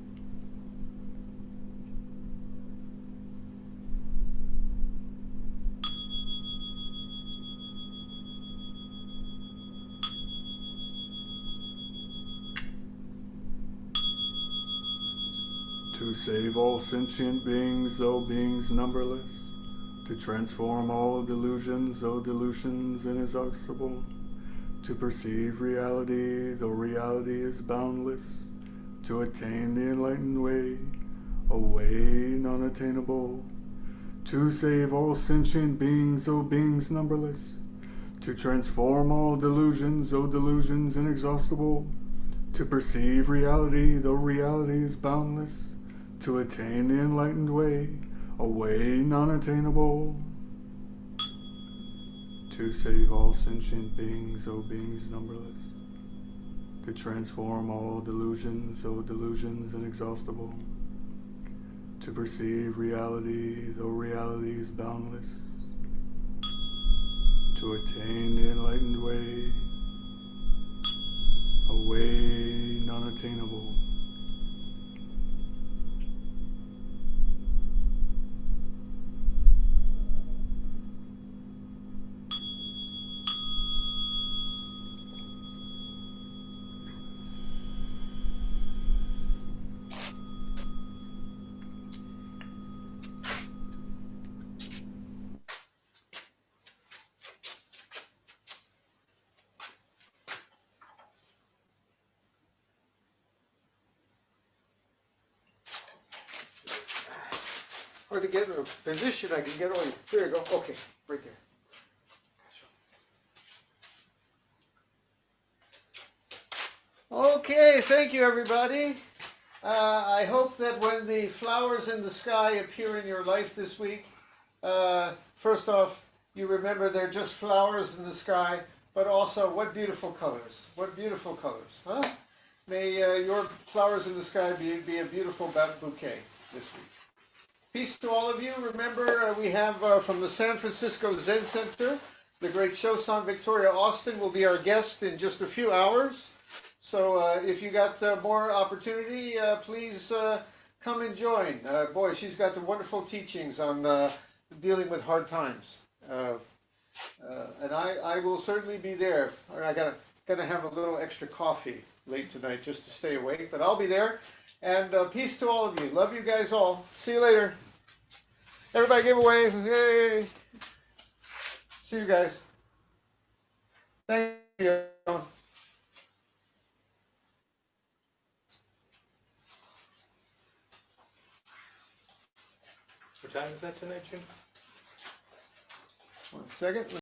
Speaker 2: To save all sentient beings, though beings numberless, to transform all delusions, though delusions inexhaustible, to perceive reality, though reality is boundless, to attain the enlightened way, a way non-attainable, to save all sentient beings, though beings numberless, to transform all delusions, though delusions inexhaustible, to perceive reality, though reality is boundless, to attain the enlightened way, a way non-attainable, to save all sentient beings, O beings numberless, to transform all delusions, O delusions inexhaustible, to perceive reality, though reality is boundless, to attain the enlightened way, a way non-attainable.
Speaker 1: Or to get a position, I can get all you. Here you go. Okay, right there. Okay, thank you, everybody. I hope that when the flowers in the sky appear in your life this week, first off, you remember they're just flowers in the sky, but also what beautiful colors. What beautiful colors, huh? May your flowers in the sky be a beautiful bouquet this week. Peace to all of you. Remember, we have from the San Francisco Zen Center, the great Shosan Victoria Austin will be our guest in just a few hours. So if you got more opportunity, please come and join. Boy, she's got the wonderful teachings on dealing with hard times. And I will certainly be there. I gotta have a little extra coffee late tonight just to stay awake, but I'll be there. And peace to all of you. Love you guys all. See you later. Everybody give a wave. Yay. See you guys. Thank you.
Speaker 2: What time is that tonight, June?
Speaker 1: 1 second.